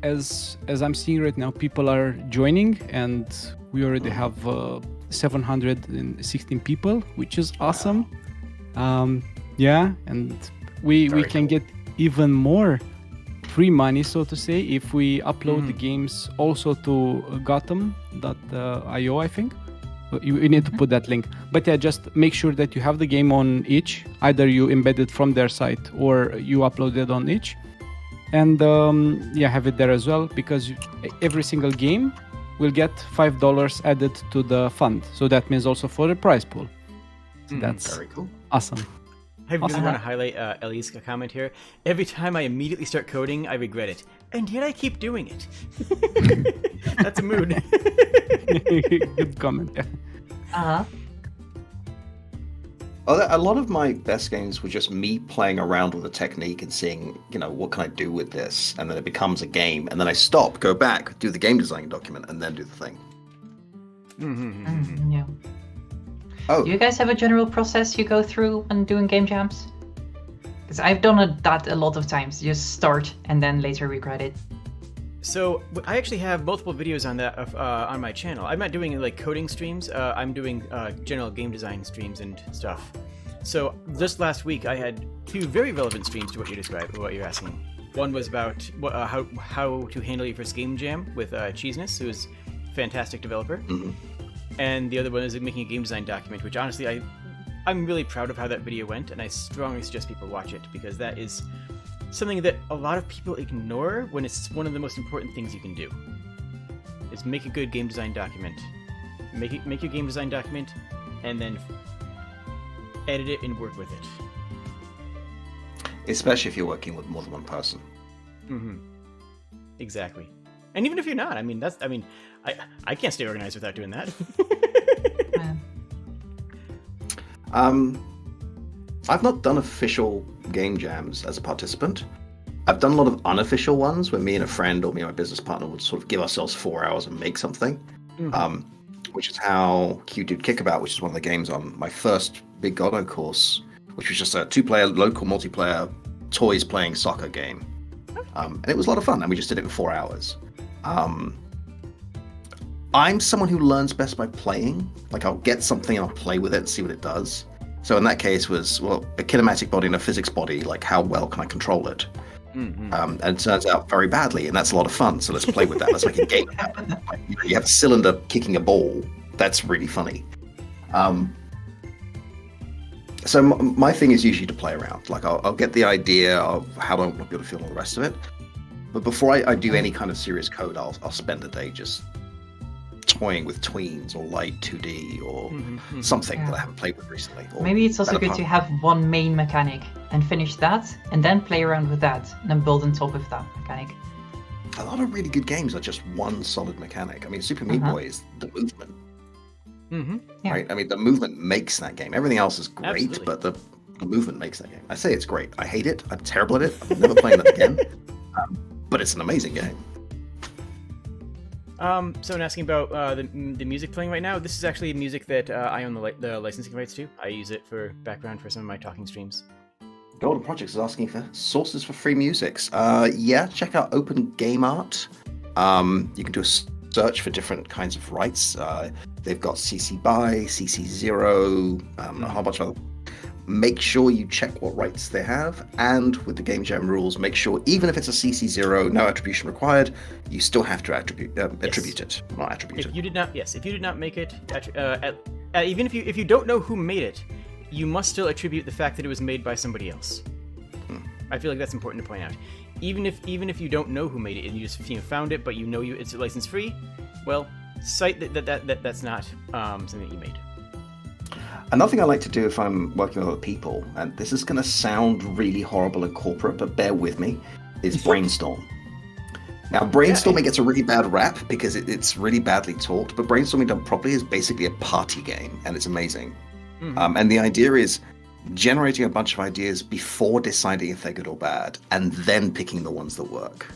as I'm seeing right now, people are joining, and we already have 716 people, which is awesome. Yeah, and we Very can cool. get even more free money, so to say, if we upload the games also to Gotham.io, I think. You need to put that link. But yeah, just make sure that you have the game on itch. Either you embed it from their site or you upload it on itch. And have it there as well, because every single game will get $5 added to the fund. So that means also for the prize pool. So that's Very cool. awesome. I really Awesome. want to highlight Ellie's comment here. Every time I immediately start coding, I regret it. And yet I keep doing it. That's a mood. Good comment. Yeah. Uh-huh. A lot of my best games were just me playing around with a technique and seeing, what can I do with this? And then it becomes a game. And then I stop, go back, do the game design document, and then do the thing. Yeah. Oh, Do you guys have a general process you go through when doing game jams? Because I've done that a lot of times. Just start and then later regret it. So I actually have multiple videos on that on my channel. I'm not doing like coding streams. I'm doing general game design streams and stuff. So just last week I had 2 very relevant streams to what you're asking. One was about how to handle your first game jam with Cheeseness, who's a fantastic developer, and the other one is making a game design document, which honestly I'm really proud of how that video went, and I strongly suggest people watch it because that is something that a lot of people ignore when it's one of the most important things you can do. Is make a good game design document. Make your game design document, and then edit it and work with it. especially if you're working with more than one person. Exactly. And even if you're not, I can't stay organized without doing that. I've not done official game jams as a participant. I've done a lot of unofficial ones where me and a friend or me and my business partner would sort of give ourselves 4 hours and make something, which is how Q did Kickabout, which is one of the games on my first big Godot course, which was just a 2-player local multiplayer toys playing soccer game. And it was a lot of fun, and we just did it in 4 hours. I'm someone who learns best by playing. Like, I'll get something and I'll play with it and see what it does. So in that case was, well, a kinematic body and a physics body, like how well can I control it? And it turns out very badly, and that's a lot of fun. So let's play with that. Let's make a game happen. Like, you have a cylinder kicking a ball. That's really funny. So my thing is usually to play around. Like I'll get the idea of how I want people to feel and all the rest of it. But before I do any kind of serious code, I'll spend a day just toying with tweens or light 2D or something that I haven't played with recently. Maybe it's also good to have one main mechanic and finish that, and then play around with that, and then build on top of that mechanic. A lot of really good games are just one solid mechanic. I mean, Super Meat Boy is the movement. Yeah. Right? I mean, the movement makes that game. Everything else is great, Absolutely. but the movement makes that game. I say it's great. I hate it. I'm terrible at it. I'm never playing it again. But it's an amazing game. Someone asking about the music playing right now. This is actually music that I own the licensing rights to. I use it for background for some of my talking streams. Golden Projects is asking for sources for free musics. Yeah, check out Open Game Art. You can do a search for different kinds of rights. They've got CC BY, CC Zero, a whole bunch of other. Make sure you check what rights they have, and with the Game Jam rules, make sure even if it's a CC Zero, no attribution required, you still have to attribute it, not attribute it. If you did not make it, even if you don't know who made it, you must still attribute the fact that it was made by somebody else. I feel like that's important to point out. Even if you don't know who made it and you just found it, but it's license free, well, cite that's not something that you made. Another thing I like to do if I'm working with other people, and this is going to sound really horrible and corporate, but bear with me, is brainstorm. Now, brainstorming gets a really bad rap because it's really badly taught, but brainstorming done properly is basically a party game, and it's amazing. And the idea is generating a bunch of ideas before deciding if they're good or bad, and then picking the ones that work.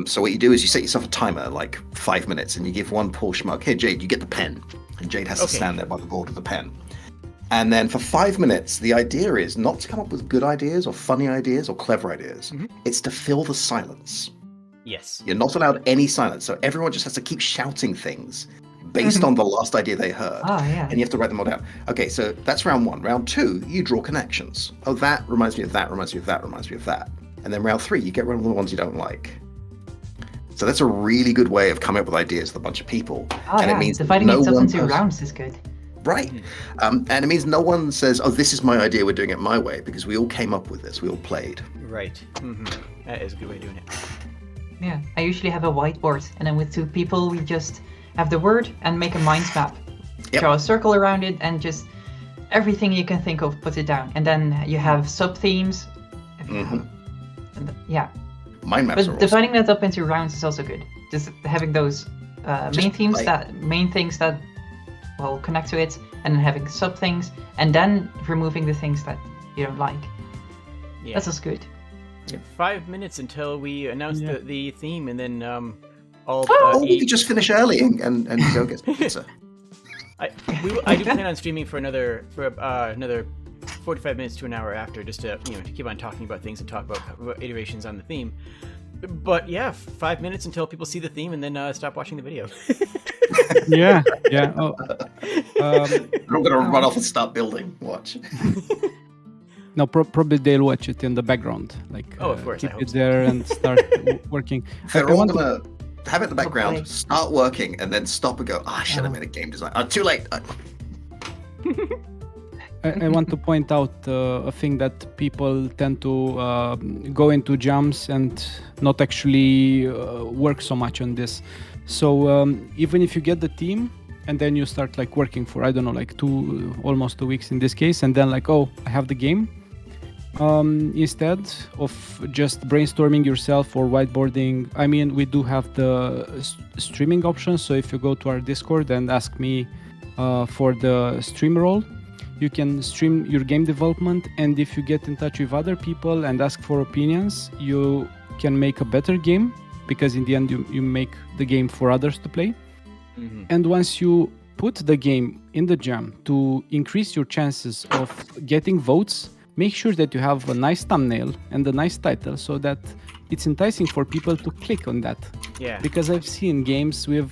So what you do is you set yourself a timer, like 5 minutes, and you give one poor schmuck, hey, Jade, you get the pen. And Jade has to stand there by the board with the pen. And then for 5 minutes, the idea is not to come up with good ideas or funny ideas or clever ideas. It's to fill the silence. Yes. You're not allowed any silence, so everyone just has to keep shouting things based on the last idea they heard. And you have to write them all down. Okay, so that's round 1. Round 2, you draw connections. Oh, that reminds me of that, reminds me of that, reminds me of that. And then round 3, you get rid of the ones you don't like. So that's a really good way of coming up with ideas with a bunch of people. And it means dividing it up into rounds is good. Right. And it means no one says, oh, this is my idea, we're doing it my way, because we all came up with this, we all played. Right. That is a good way of doing it. Yeah, I usually have a whiteboard, and then with 2 people, we just have the word and make a mind map. Draw a circle around it, and just everything you can think of, put it down. And then you have sub-themes. Mind maps But dividing that up into rounds is also good. Just having those main things that will connect to it, and then having sub things, and then removing the things that you don't like. Yeah. That was good. 5 minutes until we announce the theme, and then all. We could just finish early and go get some pizza. I do plan on streaming for another 45 minutes to an hour after, just to to keep on talking about things and talk about iterations on the theme. But yeah, 5 minutes until people see the theme, and then stop watching the video. Yeah. Oh, I'm gonna run off and start building. Watch. no, probably they'll watch it in the background, like Of course, keep I hope it so. there and start working. They're I all want to- gonna have it in the background, Okay. start working, and then stop and go, I should have made a game design. Too late. I want to point out a thing that people tend to go into jams and not actually work so much on this. So even if you get the team and then you start like working for, I don't know, like almost 2 weeks in this case, and then like, oh, I have the game. Instead of just brainstorming yourself or whiteboarding, I mean, we do have the streaming option. So if you go to our Discord and ask me for the stream role, you can stream your game development, and if you get in touch with other people and ask for opinions, you can make a better game, because in the end you make the game for others to play. Mhm. And once you put the game in the jam to increase your chances of getting votes, make sure that you have a nice thumbnail and a nice title so that it's enticing for people to click on that. Yeah. Because I've seen games with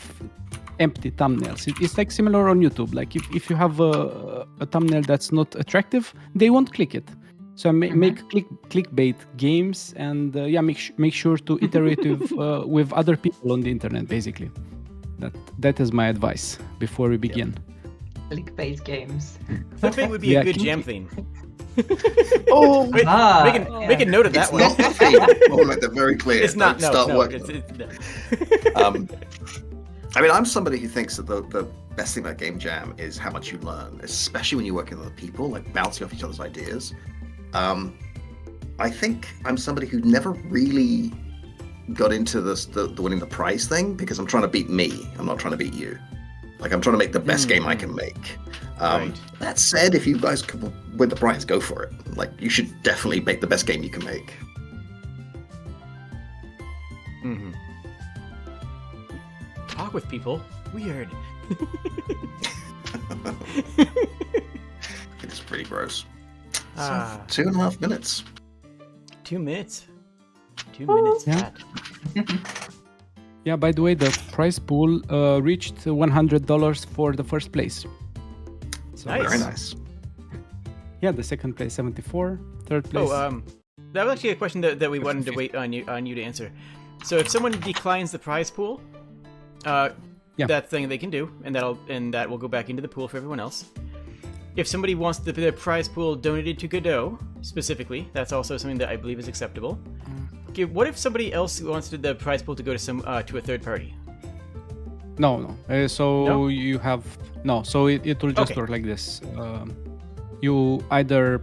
empty thumbnails. It's like similar on YouTube. Like if you have a thumbnail that's not attractive, they won't click it. So make clickbait games, and make sure to iterate with other people on the internet. Basically, that is my advice before we begin. Clickbait games. Clickbait would be Yeah, a good can jam you- theme. Oh, Make a note of that it's one. not the theme. I want to make that very clear. It's not. Don't No, start no. working. I mean, I'm somebody who thinks that the best thing about Game Jam is how much you learn, especially when you work with other people, like bouncing off each other's ideas. I think I'm somebody who never really got into the winning the prize thing, because I'm trying to beat me. I'm not trying to beat you. Like, I'm trying to make the best game I can make. Right. That said, if you guys can win the prize, go for it. Like, you should definitely make the best game you can make. Mhm. Talk with people. Weird. It's pretty gross. Ah. So, 2.5 minutes. 2 minutes. 2 minutes Yeah. flat. Yeah, by the way, the prize pool reached $100 for the first place. So, Nice. Very nice. Yeah, the second place 74, third place. That was actually a question that we wanted to wait on you to answer. So if someone declines the prize pool, that's thing they can do, and that will go back into the pool for everyone else. If somebody wants the prize pool donated to Godot specifically, that's also something that I believe is acceptable. Okay, what if somebody else wants the prize pool to go to a third party? No. No? You have no. So it will just Okay. work like this. You either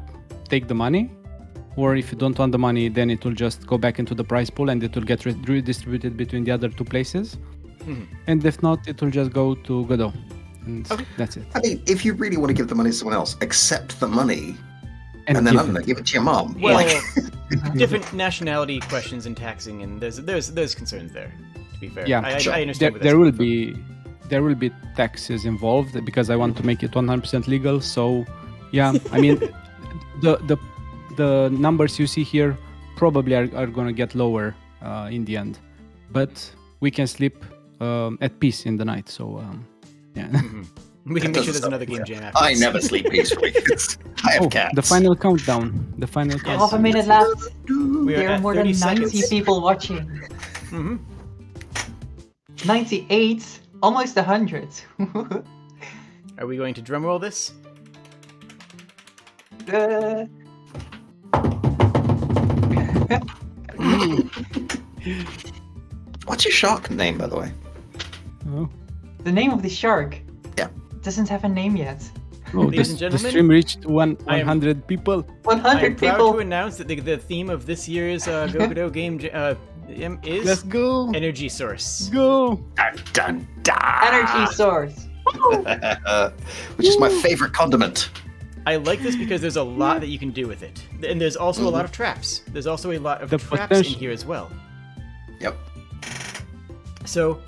take the money, or if you don't want the money, then it will just go back into the prize pool and it will get redistributed between the other two places. Mhm. And if not, it will just go to Godot. And that's it. I mean, if you really want to give the money to someone else, accept the money, and then, give I don't know, it. give it to your mom. Well, Like, different nationality questions and taxing, and there's concerns there. To be fair, Yeah, I sure. understand. where There that's will coming from. there will be taxes involved because I want to make it 100% legal. So, yeah, I mean, the numbers you see here probably are going to get lower in the end, but we can sleep at peace in the night. So, yeah. We can make sure Doesn't there's another game sound- jam after. I this. never sleep peacefully. I have cats. The final countdown. The final countdown. Half a minute left. We are There are at more than 30 90 seconds. people watching. Mhm. 98, almost 100. Are we going to drumroll this? What's your shark name, by the way? Oh. The name of the shark Yeah. doesn't have a name yet. Oh, Ladies and the gentlemen, stream reached I am- 100 people. I am 100 proud people. to announce that the theme of this year's Godot game is Let's go. energy source. Go. Dun, dun, dun. Energy source. Which is my favorite condiment. I like this because there's a lot that you can do with it, and there's also a lot of traps. There's also a lot of The traps potential. in here as well. Yep. So,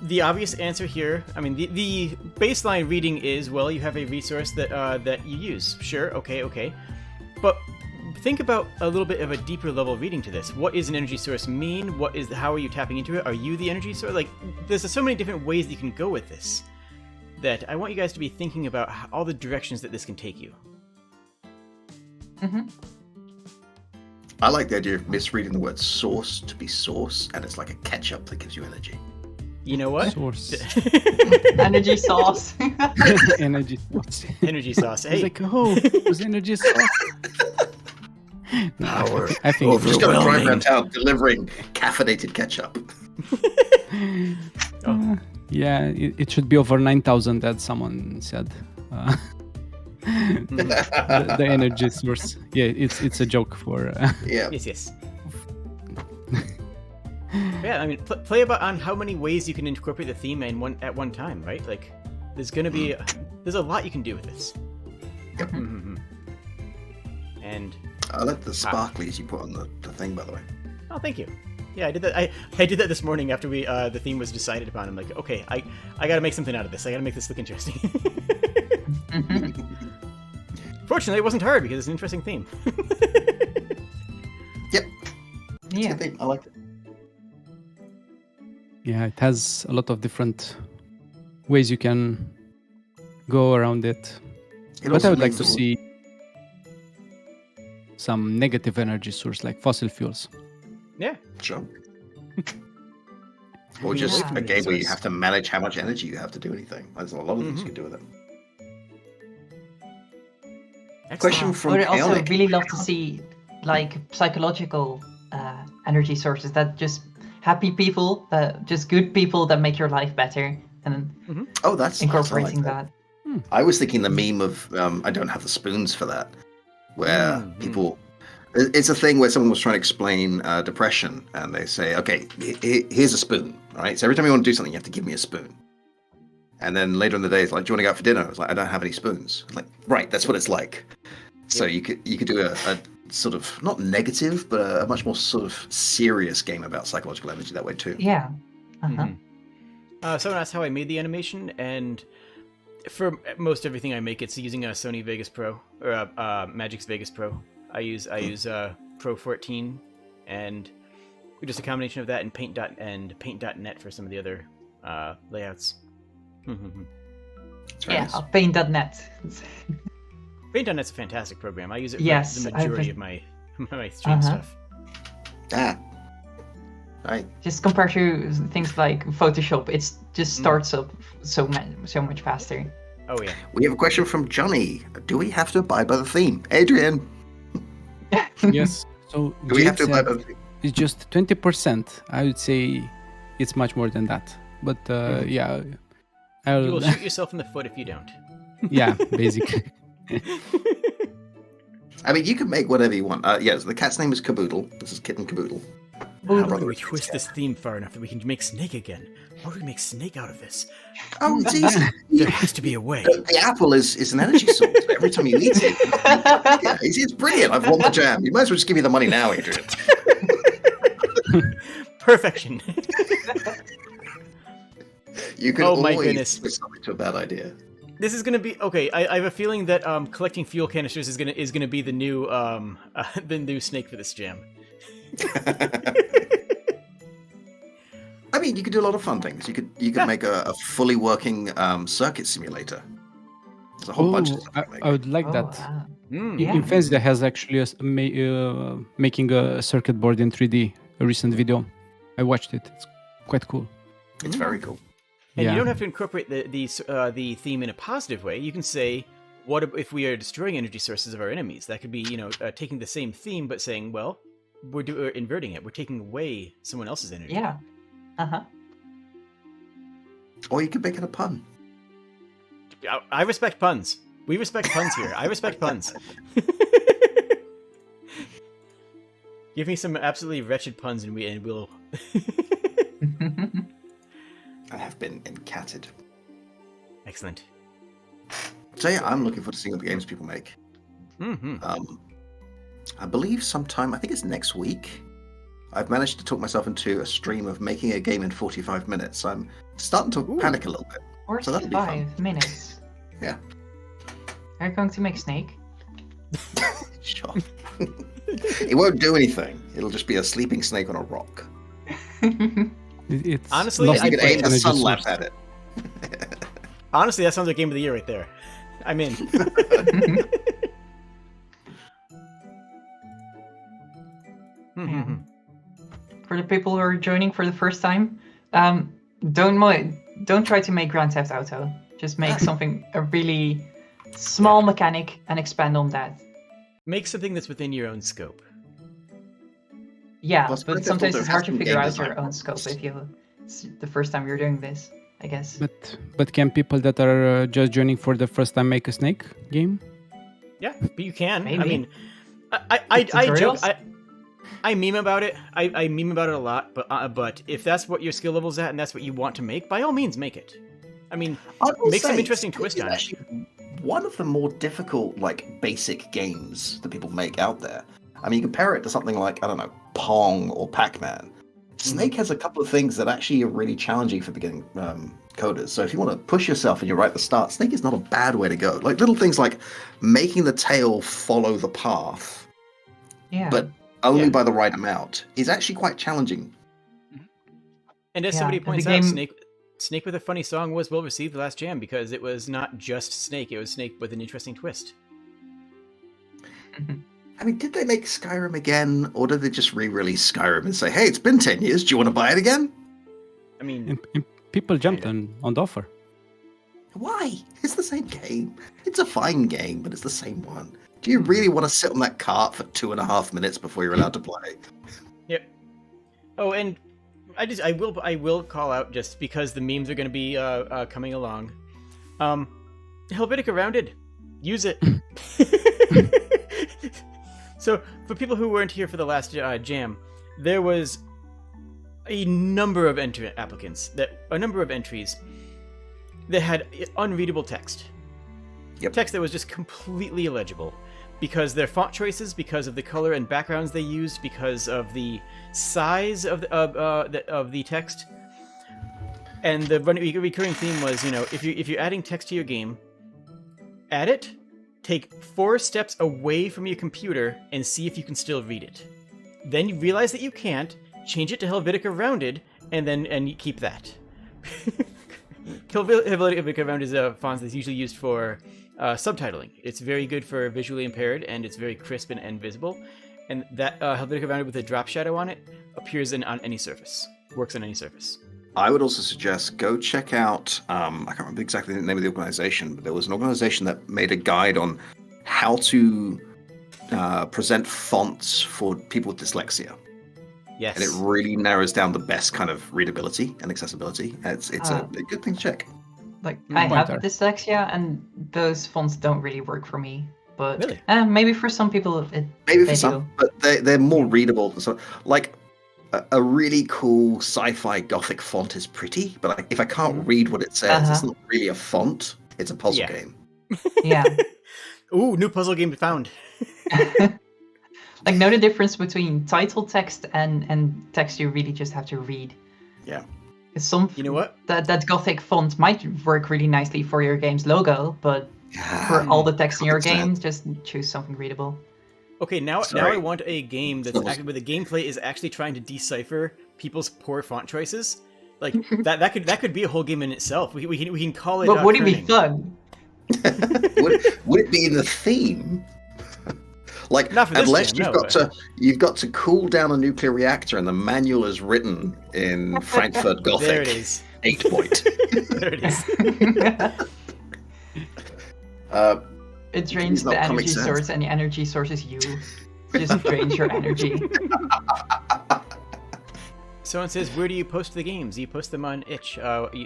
the obvious answer here, I mean, the baseline reading is, well, you have a resource that you use. Sure, okay. But think about a little bit of a deeper level reading to this. What is an energy source mean? How are you tapping into it? Are you the energy source? Like, there's so many different ways that you can go with this that I want you guys to be thinking about all the directions that this can take you. Mm-hmm. I like the idea of misreading the word source to be source, and it's like a ketchup that gives you energy. You know what? Source. Energy sauce. Energy source. Energy sauce. It's Hey, like, oh, it was energy sauce. No, Power. I think Oh, we're just going to drive overwhelming. around town delivering caffeinated ketchup. yeah, it should be over 9,000 that someone said. The energy source. Yeah, it's a joke for. Yeah. yes. Yeah, I mean, play about on how many ways you can incorporate the theme at one time, right? Like, there's a lot you can do with this. Yep. Mhm. And I like the sparklies you put on the thing, by the way. oh, thank you. Yeah, I did that. I did that this morning after the theme was decided upon. I'm like, okay, I got to make something out of this. I got to make this look interesting. Fortunately, it wasn't hard because it's an interesting theme. Yep. Yeah. Good thing. I like it. Yeah, it has a lot of different ways you can go around it. But also I would like means to that- see some negative energy source like fossil fuels. Yeah. Sure. Or just Yeah. a game where you have to manage how much energy you have to do anything. There's a lot of things you can do with it. Excellent. Question I from would also Chaotic. really love to see like psychological energy sources that just happy people, just good people that make your life better, and Oh, that's incorporating I like that. I was thinking the meme of I don't have the spoons for that, where people. It's a thing where someone was trying to explain depression, and they say, "Okay, here's a spoon. All right, so every time you want to do something, you have to give me a spoon." And then later in the day, it's like, "Do you want to go out for dinner?" I was like, "I don't have any spoons." I'm like, right, that's what it's like. So you could do a sort of not negative, but a much more sort of serious game about psychological energy that way too. Yeah. Uh-huh. Someone asked how I made the animation, and for most everything I make, it's using a Sony Vegas Pro or Magic's Vegas Pro. I use Pro 14, and just a combination of that and Paint.net for some of the other layouts. It's very Yeah, nice. Paint.net. Paint.net's a fantastic program. I use it for Yes, the I've majority been- of my stream stuff. Ah, right. Just compared to things like Photoshop, it just starts up so much faster. Oh yeah. We have a question from Johnny. Do we have to abide by the theme, Adrian? Yes. So Do we have to Jade abide said by the theme? it's just 20%. I would say it's much more than that. But yeah, You will shoot yourself in the foot if you don't. yeah, basically. I mean, you can make whatever you want. Yes, the cat's name is Caboodle. This is Kitten Caboodle. How brother, do we it's twist cat. this theme far enough that we can make Snake again? How do we make Snake out of this? Oh, it's easy. There has to be a way. The apple is an energy source. Every time you eat it, yeah, it's brilliant. I've won the jam. You might as well just give me the money now, Adrian. Perfection. You can Oh, my always goodness. twist something to a bad idea. This is gonna be okay. I have a feeling that collecting fuel canisters is gonna be the new Snake for this jam. I mean, you could do a lot of fun things. You could make a fully working circuit simulator. There's a whole bunch of stuff. I would like Oh, that. wow. Mm. Yeah. Infestia has actually making a circuit board in 3D, a recent video. I watched it. It's quite cool. It's very cool. And Yeah. you don't have to incorporate the theme in a positive way. You can say, what if we are destroying energy sources of our enemies? That could be, taking the same theme but saying, well, we're inverting it. We're taking away someone else's energy. Yeah. Uh-huh. Or you could make it a pun. I respect puns. We respect puns here. I respect puns. Give me some absolutely wretched puns and we'll... I have been encatted. Excellent. So yeah, I'm looking forward to seeing what the games people make. Mm-hmm. I believe sometime, I think it's next week, I've managed to talk myself into a stream of making a game in 45 minutes. I'm starting to panic a little bit. So that'll be fun. 45 minutes. Yeah. Are you going to make Snake? Sure. It won't do anything. It'll just be a sleeping snake on a rock. It's Honestly, lost You can aim the energy sun lap source. at it. Honestly, that sounds like Game of the Year right there. I'm in. Yeah. For the people who are joining for the first time, don't try to make Grand Theft Auto. Just make something a really small mechanic and expand on that. Make something that's within your own scope. Yeah, Plus, but Grand Theft sometimes Auto it's hard has to some figure game out design your own scope if it's the first time you're doing this, I guess. But can people that are just joining for the first time make a Snake game? Yeah, but you can. I Maybe. mean, I joke. Tutorials? I meme about it. I meme about it a lot. But if that's what your skill level's at and that's what you want to make, by all means, make it. I mean, I will make some say, interesting Snake twist is on it. actually one of the more difficult, like, basic games that people make out there. I mean, you compare it to something like, I don't know, Pong or Pac-Man. Snake has a couple of things that actually are really challenging for beginning coders. So if you want to push yourself and you're right at the start, Snake is not a bad way to go. Like little things like making the tail follow the path, Yeah. but only by the right amount, is actually quite challenging. And as Yeah, somebody and points the out, game- Snake with a funny song was well received the last jam because it was not just Snake; it was Snake with an interesting twist. I mean, did they make Skyrim again, or did they just re-release Skyrim and say, hey, it's been 10 years, do you want to buy it again? I mean, And people jumped on the offer. Why? It's the same game. It's a fine game, but it's the same one. Do you really want to sit on that cart for 2.5 minutes before you're allowed to play? yep. Oh, and I will call out just because the memes are going to be coming along. Helvetica Rounded, use it. So, for people who weren't here for the last jam, there was a number of entries that had unreadable text. Yep. Text that was just completely illegible because their font choices, because of the color and backgrounds they used, because of the size of the text. And the recurring theme was, if you're adding text to your game, add it. Take 4 steps away from your computer and see if you can still read it. Then you realize that you can't, change it to Helvetica Rounded, and you keep that. Helvetica Rounded is a font that's usually used for subtitling. It's very good for visually impaired, and it's very crisp and visible. And that Helvetica Rounded with a drop shadow on it appears on any surface. Works on any surface. I would also suggest go check out, I can't remember exactly the name of the organization, but there was an organization that made a guide on how to present fonts for people with dyslexia. Yes. And it really narrows down the best kind of readability and accessibility. It's a good thing to check. Like, Mm, I have pointer. dyslexia, and those fonts don't really work for me. But Really? maybe for some people, Maybe they for some, do. but they're more readable. So, like, a really cool sci-fi gothic font is pretty, but if I can't read what it says, it's not really a font. It's a puzzle Yeah. game. Yeah. Ooh, new puzzle game found. Like, know the difference between title text and text you really just have to read. Yeah. It's You know what? that gothic font might work really nicely for your game's logo, but for all the text in your 100%. game, just choose something readable. Okay, now Sorry. I want a game that's actually where the gameplay is actually trying to decipher people's poor font choices. Like that could be a whole game in itself. We can call it. But would it be kerning. fun? would it be in the theme? Like, Not for this unless jam, you've got to cool down a nuclear reactor, and the manual is written in Frankfurt Gothic. There it is. 8 point. There it is. It drains It's not the Comic energy Sans. source, and the energy source is you. Just drains your energy. Someone says, where do you post the games? Do you post them on itch?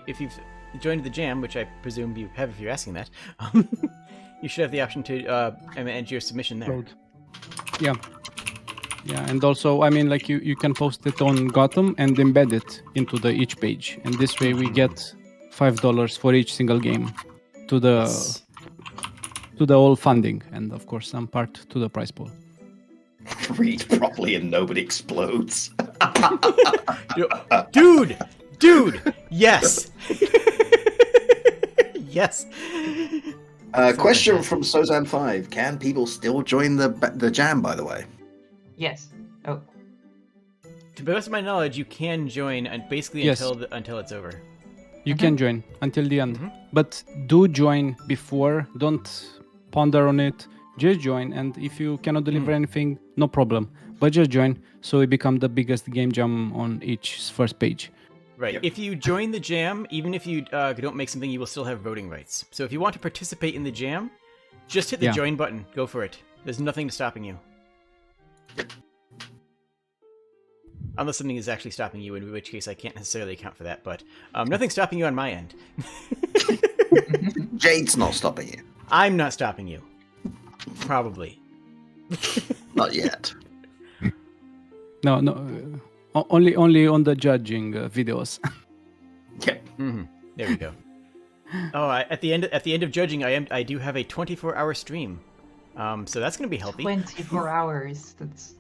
If you've joined the jam, which I presume you have if you're asking that, you should have the option to enter your submission there. Road. Yeah, and also, I mean, like you can post it on Gotham and embed it into the each page, and this way we get $5 for each single game. to the Yes. to the whole funding, and of course some part to the prize pool. Read properly and nobody explodes. Dude, yes. Yes. Question from Sozan5. Can people still join the jam, by the way? Yes. Oh, To the best of my knowledge, you can join and basically Yes. until it's over. You can join until the end, Mhm. but do join before. Don't ponder on it. Just join, and if you cannot deliver anything, no problem. But just join, so we become the biggest game jam on each first page. Right. Yep. If you join the jam, even if you don't make something, you will still have voting rights. So if you want to participate in the jam, just hit the Yeah. join button. Go for it. There's nothing stopping you. Unless something is actually stopping you, in which case I can't necessarily account for that. But nothing's stopping you on my end. Jade's not stopping you. I'm not stopping you. Probably. Not yet. No, only on the judging videos. Yeah. There we go. Oh, at the end of judging, I do have a 24-hour stream. So that's going to be healthy. 24 hours. That's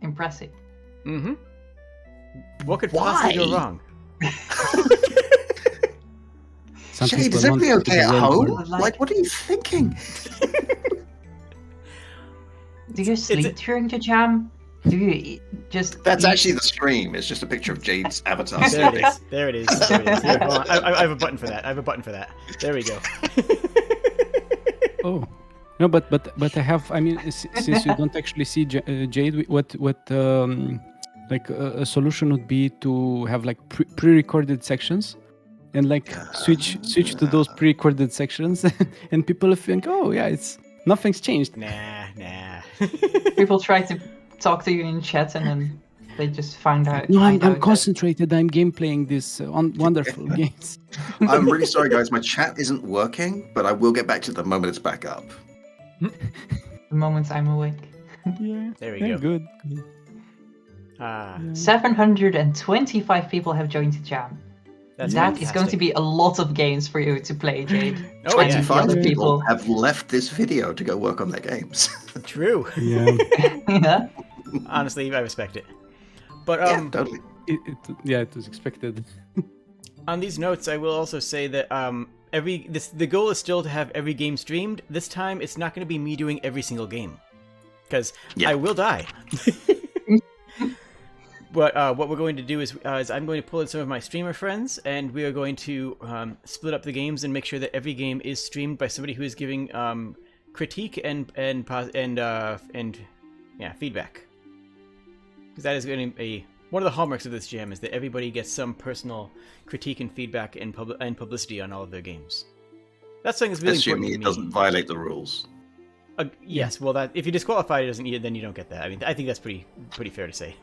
impressive. Mm-hmm. What could possibly go Why? wrong? Some Jade, people is everything want to okay at be home? well-informed. Like, what are you thinking? Do you sleep during the jam? Do you just? That's eat? actually the stream. It's just a picture of Jade's avatar. There it is. There it is. There it is. Here, hold on. I have a button for that. There we go. Oh, no, but I have. I mean, since you don't actually see Jade, what like a solution would be to have like pre-recorded sections, and like switch to those pre-recorded sections, and people think, oh yeah, it's nothing's changed. Nah. People try to talk to you in chat and then they just find out. No, find I'm out that- concentrated. I'm gameplaying this wonderful games. I'm really sorry, guys. My chat isn't working, but I will get back to it the moment it's back up. The moment I'm awake. Yeah, There we yeah, go. good. Ah, 725 people have joined the jam. that's That is going to fantastic. be a lot of games for you to play, Jade. Oh, yeah. 25 other people people. have left this video to go work on their games. True. Yeah, Yeah. Honestly, I respect it. But Yeah, totally. it was expected. on these notes, I will also say that the goal is still to have every game streamed. This time, it's not going to be me doing every single game, because Yeah. I will die. But what we're going to do is I'm going to pull in some of my streamer friends, and we are going to split up the games and make sure that every game is streamed by somebody who is giving critique and feedback. Because that is going to be one of the hallmarks of this jam, is that everybody gets some personal critique and feedback and publicity on all of their games. That's something that's really Assuming important it to me. doesn't violate the rules. Yes, well, that if you disqualify it, then you don't get that. I mean, I think that's pretty fair to say.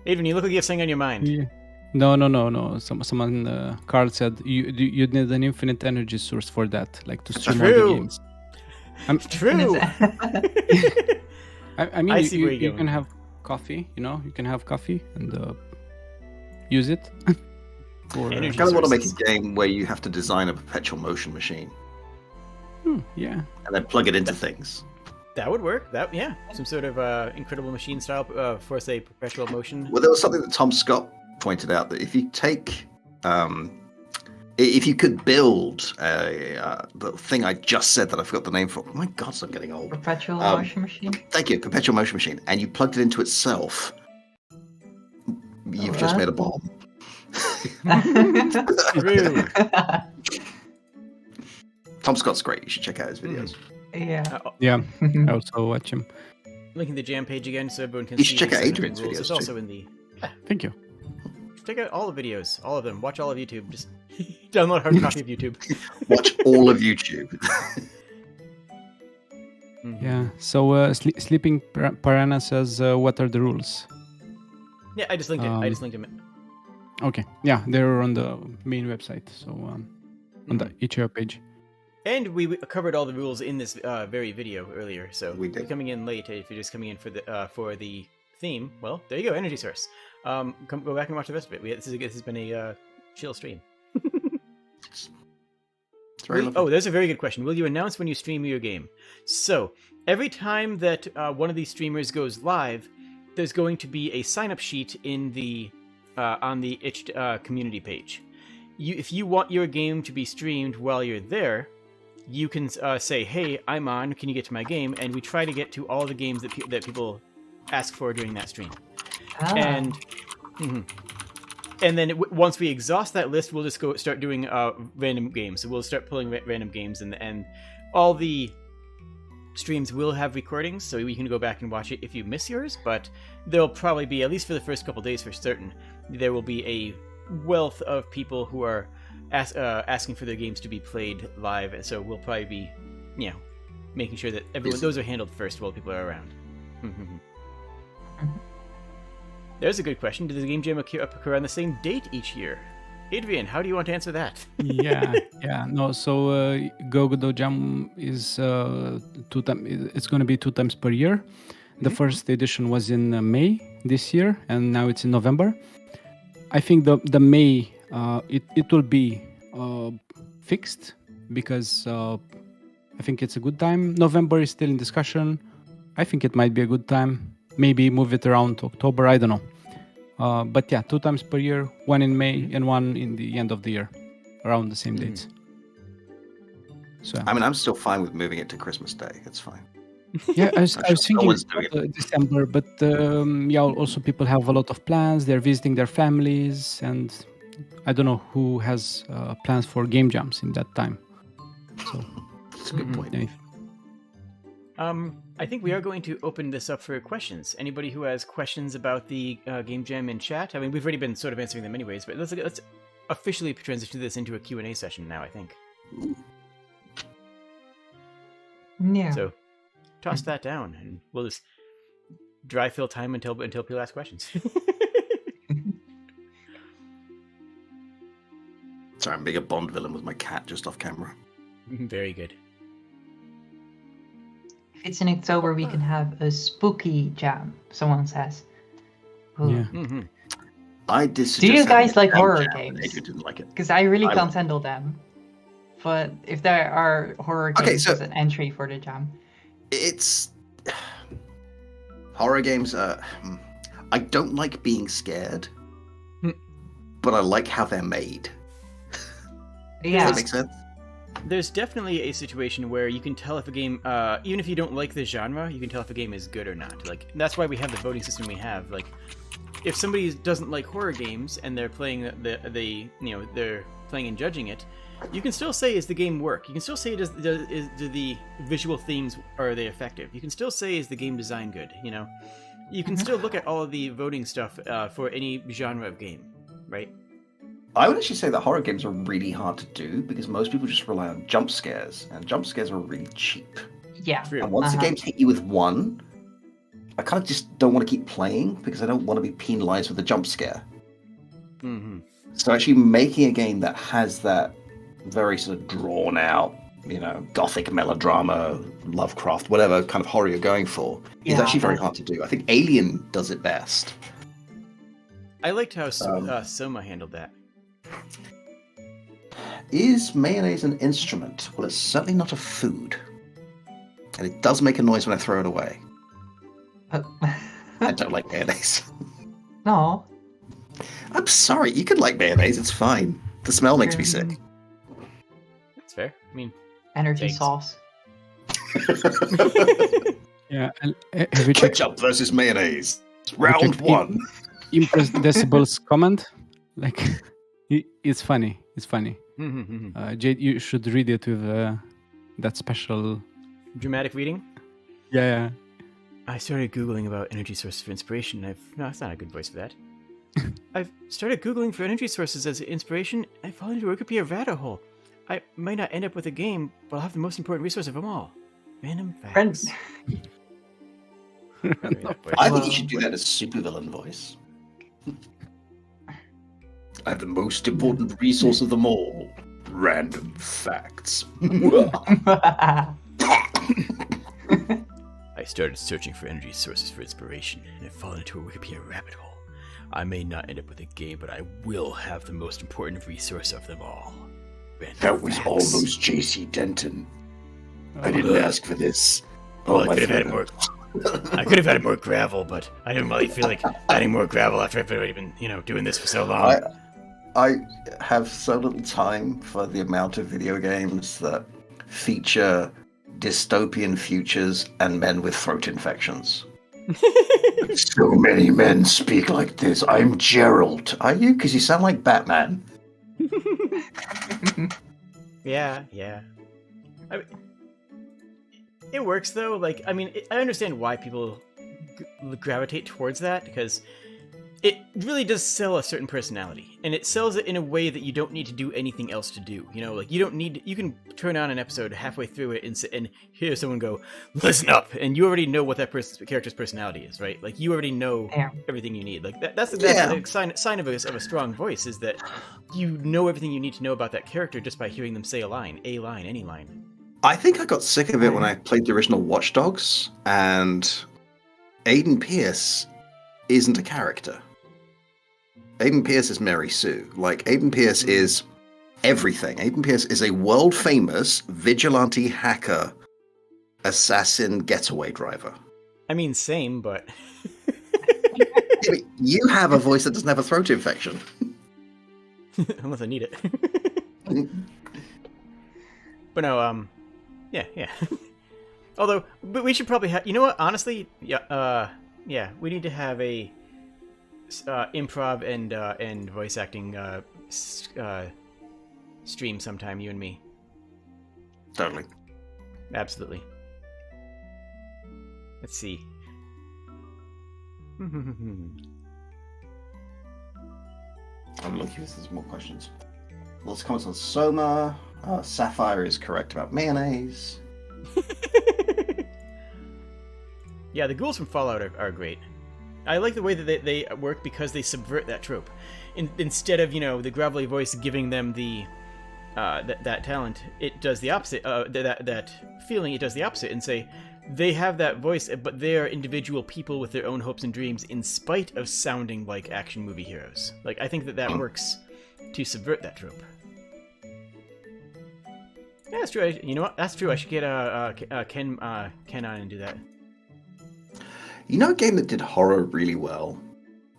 Adrian, you look like you have something on your mind. Yeah. No. Someone, Carl said you need an infinite energy source for that, like to stream all the True. games. True. I mean, I see where you're you going. can have coffee. You can have coffee and use it. For, Energy. I kind of want to make sources. a game where you have to design a perpetual motion machine yeah. and then plug it into things. That would work. Some sort of incredible machine style for say perpetual motion. Well, there was something that Tom Scott pointed out, that if you take, if you could build the thing I just said that I forgot the name for. Oh my God, I'm getting old. Perpetual motion machine. Thank you, perpetual motion machine, and you plugged it into itself, you've just made a bomb. True. Tom Scott's great. You should check out his videos. Yeah. Yeah. I also watch him. Linking the jam page again so everyone can You see. should check the out setup Adrian's rules. videos It's too. also in the. Thank you. Check out all the videos, all of them. Watch all of YouTube. Just download a hard copy of YouTube. Watch all of YouTube. Mhm. Yeah. So Sleeping Piranha says, "What are the rules?" Yeah, I just linked it. I just linked him. Okay. Yeah, they're on the main website. So on the itch.io page. And we covered all the rules in this very video earlier. So We if you're did. coming in late, if you're just coming in for the theme, well, there you go, Energy Source. Go back and watch the rest of it. This has been a chill stream. It's very lovely. There's a very good question. Will you announce when you stream your game? So, every time that one of these streamers goes live, there's going to be a sign-up sheet in the on the itch community page. If you want your game to be streamed while you're there, you can say, "Hey, I'm on. Can you get to my game?" And we try to get to all the games that people ask for during that stream. And then once we exhaust that list, we'll just start doing random games. So we'll start pulling random games, and all the streams will have recordings, so you can go back and watch it if you miss yours. But there'll probably be, at least for the first couple days for certain, there will be a wealth of people who are asking for their games to be played live. And so we'll probably be, making sure that those are handled first while people are around. There's a good question. Does the Game Jam occur on the same date each year? Adrian, how do you want to answer that? No. So Godot Jam is it's going to be 2 times per year. The first edition was in May this year, and now it's in November. I think the May it will be fixed because I think it's a good time. November is still in discussion. I think it might be a good time. Maybe move it around to October. I don't know. But yeah, 2 times per year, one in May and one in the end of the year, around the same dates. So I mean, I'm still fine with moving it to Christmas Day. It's fine. Yeah, I was thinking doing December, but also people have a lot of plans. They're visiting their families, and I don't know who has plans for game jams in that time. So That's a good point. yeah, I think we are going to open this up for questions. Anybody who has questions about the Game Jam in chat? I mean, we've already been sort of answering them anyways, but let's officially transition this into a Q&A session now, I think. Yeah. So, toss that down, and we'll just dry fill time until people ask questions. Sorry, I'm being a Bond villain with my cat just off camera. Very good. If it's in October, we can have a spooky jam, someone says. Ooh. yeah. Mm-hmm. I did. Do you guys like horror Jam, games? Adrian didn't like it. Because I really I can't would. handle them. But if there are horror Okay, games so- as an entry for the jam. It's horror games. I don't like being scared, but I like how they're made. Does Yeah. that make sense? There's definitely a situation where you can tell if a game, even if you don't like the genre, you can tell if a game is good or not. Like, that's why we have the voting system we have. Like, if somebody doesn't like horror games and they're playing they're playing and judging it, you can still say, is the game work? You can still say, do the visual themes, are they effective? You can still say, is the game design good? You can still look at all of the voting stuff for any genre of game, right? I would actually say that horror games are really hard to do because most people just rely on jump scares, and jump scares are really cheap. Yeah. True. And once the games hit you with one, I kind of just don't want to keep playing because I don't want to be penalized with a jump scare. Mm-hmm. So actually making a game that has that very sort of drawn out, gothic melodrama, Lovecraft, whatever kind of horror you're going for, is actually very hard to do. I think Alien does it best. I liked how Soma handled that. Is mayonnaise an instrument? Well, it's certainly not a food. And it does make a noise when I throw it away. I don't like mayonnaise. No. I'm sorry, you can like mayonnaise, it's fine. The smell makes me sick. That's fair. I mean, Energy Thanks. sauce. Yeah. And, have you checked Ketchup versus mayonnaise. Round checked one. Impress Decibel's comment? Like, it's funny. It's funny. Jade, you should read it with that special. dramatic reading. Yeah. I started Googling about energy sources for inspiration. No, that's not a good voice for that. I've started Googling for energy sources as inspiration. I fall into a Wikipedia rabbit hole. I might not end up with a game, but I'll have the most important resource of them all. Random facts. Friends. I think you should do that as supervillain voice. I have the most important resource of them all. Random facts. I started searching for energy sources for inspiration, and I've fallen into a Wikipedia rabbit hole. I may not end up with a game, but I will have the most important resource of them all. Random That was facts. almost J.C. Denton. I didn't ask for this. Well, I my could have added friend. more. I could have added more gravel, but I didn't really feel like adding more gravel after I've already been, doing this for so long. I have so little time for the amount of video games that feature dystopian futures and men with throat infections. So many men speak like this. I'm Gerald. Are you? Because you sound like Batman. Yeah. I mean, it works though. Like, I mean, I understand why people gravitate towards that, because it really does sell a certain personality, and it sells it in a way that you don't need to do anything else to do. Like you can turn on an episode halfway through it and hear someone go, "Listen up," and you already know what that character's personality is, right? Like you already know everything you need. Like that's the sign of a strong voice, is that you know everything you need to know about that character just by hearing them say a line, any line. I think I got sick of it when I played the original Watch Dogs, and Aiden Pierce isn't a character. Aiden Pierce is Mary Sue. Like, Aiden Pierce is everything. Aiden Pierce is a world-famous vigilante hacker, assassin, getaway driver. I mean, same, but... Yeah, but you have a voice that doesn't have a throat infection. Unless I need it. But no, yeah. Although, but we should probably have... You know what? Honestly, yeah, we need to have a... improv and voice acting stream sometime, you and me. Totally. Absolutely. Let's see. I'm looking if there's more questions. Lots of comments on Soma. Sapphire is correct about mayonnaise. Yeah, the ghouls from Fallout are great. I like the way that they work because they subvert that trope. Instead of, the gravelly voice giving them the that talent, it does the opposite. That feeling, it does the opposite, and say they have that voice, but they are individual people with their own hopes and dreams, in spite of sounding like action movie heroes. Like, I think that works to subvert that trope. Yeah, that's true. You know what? That's true. I should get Ken on and do that. You know, a game that did horror really well,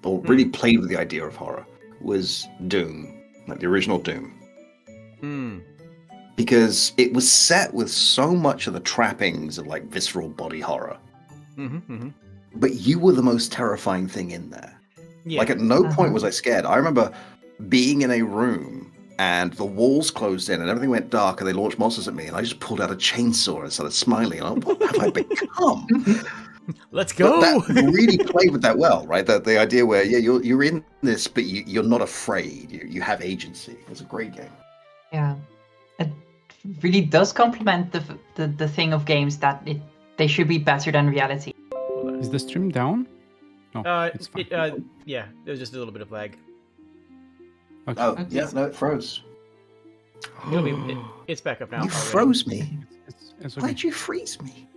or really played with the idea of horror, was Doom, like the original Doom. Because it was set with so much of the trappings of like visceral body horror. But you were the most terrifying thing in there. Yeah. Like, at no point was I scared. I remember being in a room and the walls closed in and everything went dark and they launched monsters at me, and I just pulled out a chainsaw and started smiling. And what have I become? Let's go. But that really played with that well, right? The idea where you're in this, but you're not afraid. You have agency. It was a great game. Yeah, it really does complement the thing of games that they should be better than reality. Is the stream down? No, it's fine. Yeah, there's just a little bit of lag. Okay. Oh, yeah, no, it froze. It's back up now. You froze me. It's okay. Why'd you freeze me?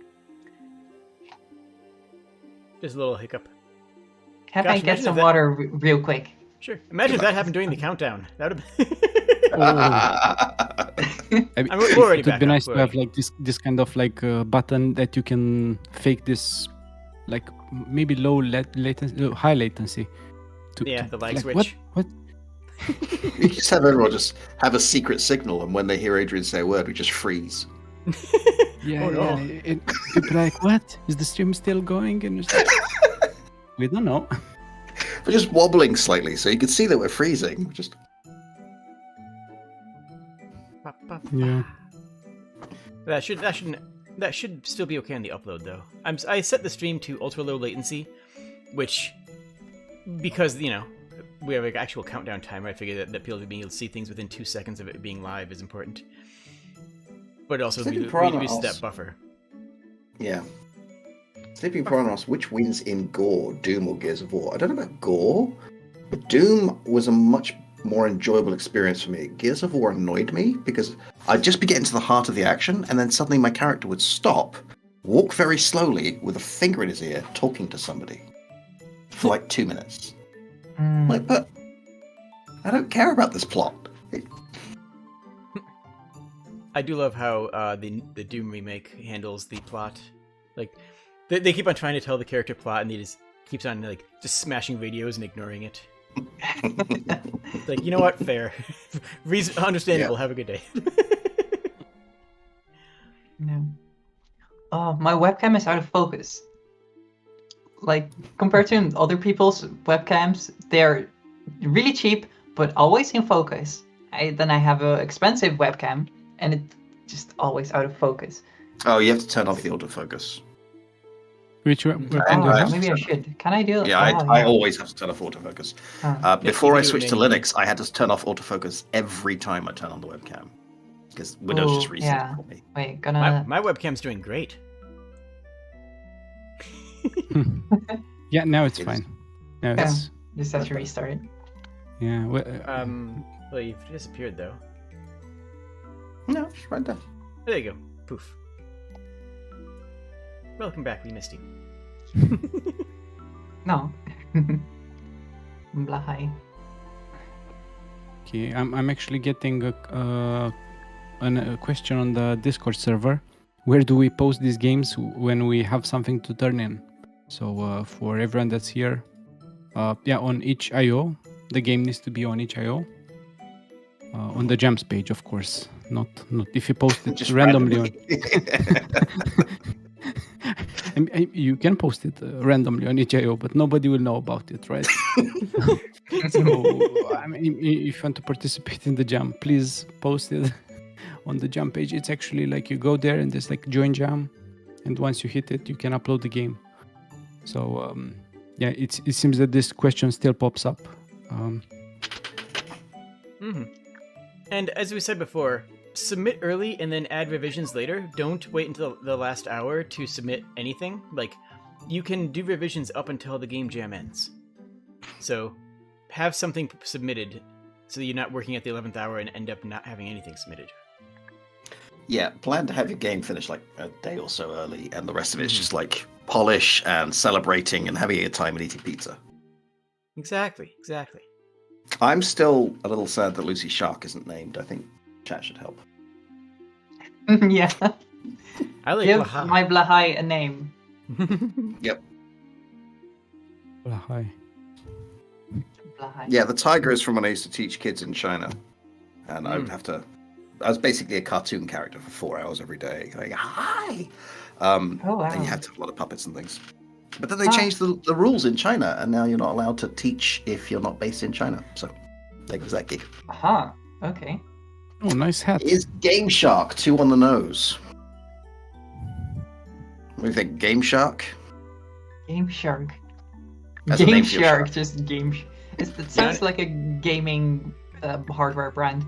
Just a little hiccup. Can I get some water real quick? Sure. Imagine if that happened during the countdown. That would have It would be nice to have like this kind of like button that you can fake this, like maybe high latency. The lag like, switch. What? You just have everyone just have a secret signal, and when they hear Adrian say a word, we just freeze. Yeah. People are like, what? Is the stream still going? And just like, we don't know. We're just wobbling slightly, so you can see that we're freezing. We're just... Yeah. That should still be okay on the upload, though. I set the stream to ultra low latency, which, because we have an actual countdown timer, I figure that people being able to see things within 2 seconds of it being live is important. But it also reduces that buffer. Yeah. Sleeping Piranha asks, which wins in gore, Doom or Gears of War? I don't know about gore, but Doom was a much more enjoyable experience for me. Gears of War annoyed me because I'd just be getting to the heart of the action, and then suddenly my character would stop walk very slowly with a finger in his ear, talking to somebody for like 2 minutes. Like, but I don't care about this plot. I do love how the Doom remake handles the plot. Like, they keep on trying to tell the character plot, and they just keeps on like just smashing radios and ignoring it. Like, you know what? Fair, understandable. Yeah. Have a good day. No. Oh, my webcam is out of focus. Like, compared to other people's webcams, they're really cheap, but always in focus. Then I have an expensive webcam, and it's just always out of focus. Oh, you have to turn off the autofocus. Which Oh, Maybe I should. Can I do it? Yeah, I always have to turn off autofocus. Before I you do it switched to manually. Linux, I had to turn off autofocus every time I turn on the webcam. Because Windows just resets yeah. for me. Wait, gonna... My webcam's doing great. Yeah, now it's It is. fine. Now Yeah. it's Just have to restart it. yeah. Well, you've disappeared though. No, it's right there. There you go. Poof. Welcome back. We missed you. No. Blahai. Okay, I'm actually getting a question on the Discord server. Where do we post these games when we have something to turn in? So for everyone that's here, on itch.io, the game needs to be on itch.io. On the Jams page, of course. Not if you post it Just randomly. You can post it randomly on itch.io, but nobody will know about it, right? So, I mean, if you want to participate in the Jam, please post it on the Jam page. It's actually like you go there and there's like join Jam, and once you hit it, you can upload the game. So it seems that this question still pops up. And as we said before, submit early and then add revisions later. Don't wait until the last hour to submit anything. Like, you can do revisions up until the game jam ends. So have something submitted so that you're not working at the 11th hour and end up not having anything submitted. Yeah, plan to have your game finished like a day or so early, and the rest of it's just like polish and celebrating and having a good time and eating pizza. Exactly. I'm still a little sad that Lucy Shark isn't named. I think chat should help. Yeah. I like Give Blaha. my Blahai a name. Yep. Hi. Blahai. Yeah, the tiger is from when I used to teach kids in China, and I would have to. I was basically a cartoon character for 4 hours every day. Going, hi. Oh, wow. And you had to have a lot of puppets and things. But then they changed the rules in China, and now you're not allowed to teach if you're not based in China. So there goes that gig. Aha. Okay. Oh, nice hat. Is Game Shark 2 on the nose? What do you think? Game Shark? Game Shark. That's a Game name for your Shark, shark. just Game. It sounds like a gaming hardware brand.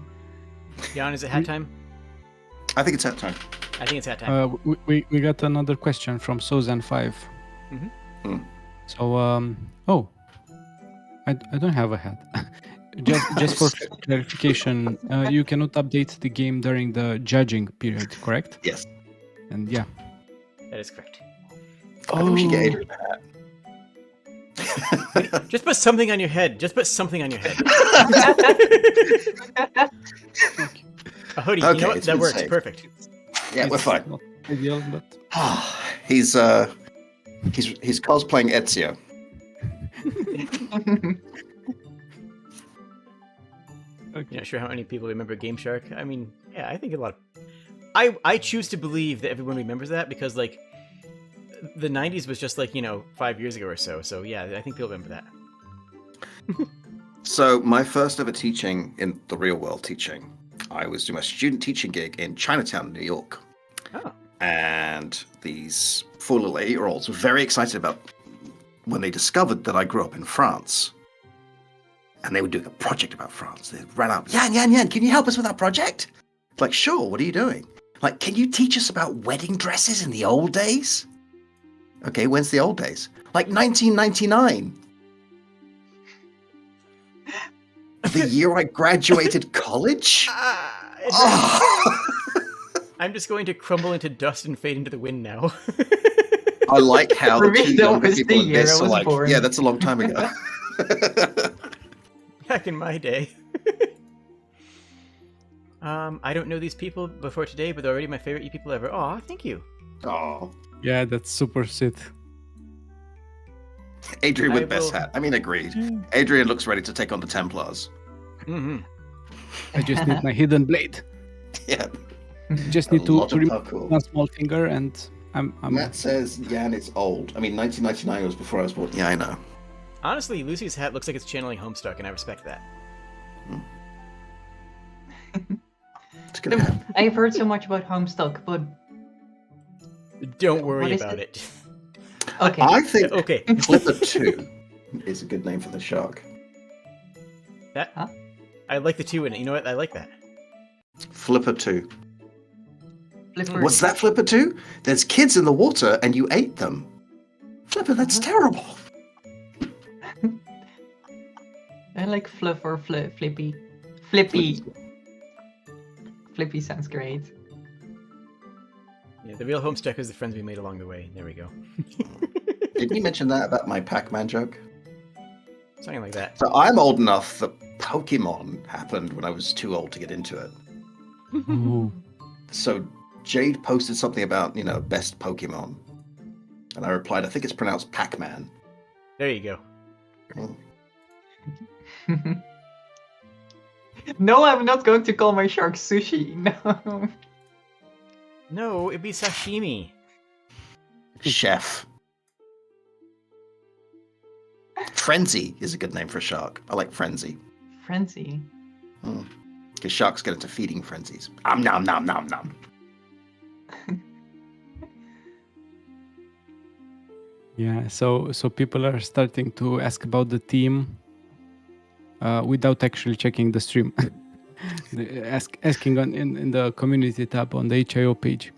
Jan, is it hat time? I think it's that time. I think it's hat time. We got another question from Sozan5. So I don't have a hat. just for clarification, you cannot update the game during the judging period, correct? Yes. And yeah. That is correct. I think we should get Adrian a hat. Just put something on your head. Just put something on your head. A hoodie. Okay, You know what? it's That been works. saved. Perfect. Yeah, we're It's fine. not ideal, but He's cosplaying Ezio. You're not sure how many people remember Game Shark? I mean, yeah, I think a lot of... I choose to believe that everyone remembers that because, like, the 90s was just, like, 5 years ago or so. So, yeah, I think people remember that. So my first ever teaching in the real world teaching, I was doing a student teaching gig in Chinatown, New York. Oh. And these 4 little 8-year-olds were very excited about when they discovered that I grew up in France. And they were doing a project about France. They ran up, Yan, can you help us with our project? Like, sure, what are you doing? Like, can you teach us about wedding dresses in the old days? Okay, when's the old days? Like 1999. The year I graduated college? I I'm just going to crumble into dust and fade into the wind now. I like how For the me, two that younger was people the in year this I are was like, born. yeah, that's a long time ago. Back in my day. I don't know these people before today, but they're already my favorite people ever. Aw, thank you. Oh, Yeah, that's super sweet. Adrian I with best will- hat. I mean, agreed. Mm. Adrian looks ready to take on the Templars. Mm-hmm. I just need my hidden blade. Yeah, Just a need to lot of remove parkour. one small finger, and I'm Matt says, Jan, it's old. I mean, 1999 was before I was born. Yeah, I know. Honestly, Lucy's hat looks like it's channeling Homestuck, and I respect that. It's a good hat. I've heard so much about Homestuck, but Don't worry What is about it? it. okay. I think Okay. Flipper 2 is a good name for the shark. That Huh? I like the two in it. You know what? I like that. Flipper 2. Flipper. What's that, Flipper 2? There's kids in the water and you ate them. Flipper, that's terrible. I like fluff or flippy. Flippy. Flippy sounds great. Yeah, the real Homestuck is the friends we made along the way. There we go. Didn't you mention that about my Pac-Man joke? Something like that. So I'm old enough that Pokemon happened when I was too old to get into it. Ooh. So Jade posted something about, best Pokemon. And I replied, I think it's pronounced Pac-Man. There you go. No, I'm not going to call my shark sushi. No. No, it'd be sashimi. Chef. Frenzy is a good name for a shark. I like Frenzy. Frenzy. Because sharks get into feeding frenzies. Nom nom nom nom. Yeah, so people are starting to ask about the theme without actually checking the stream. Asking in the community tab on the HIO page.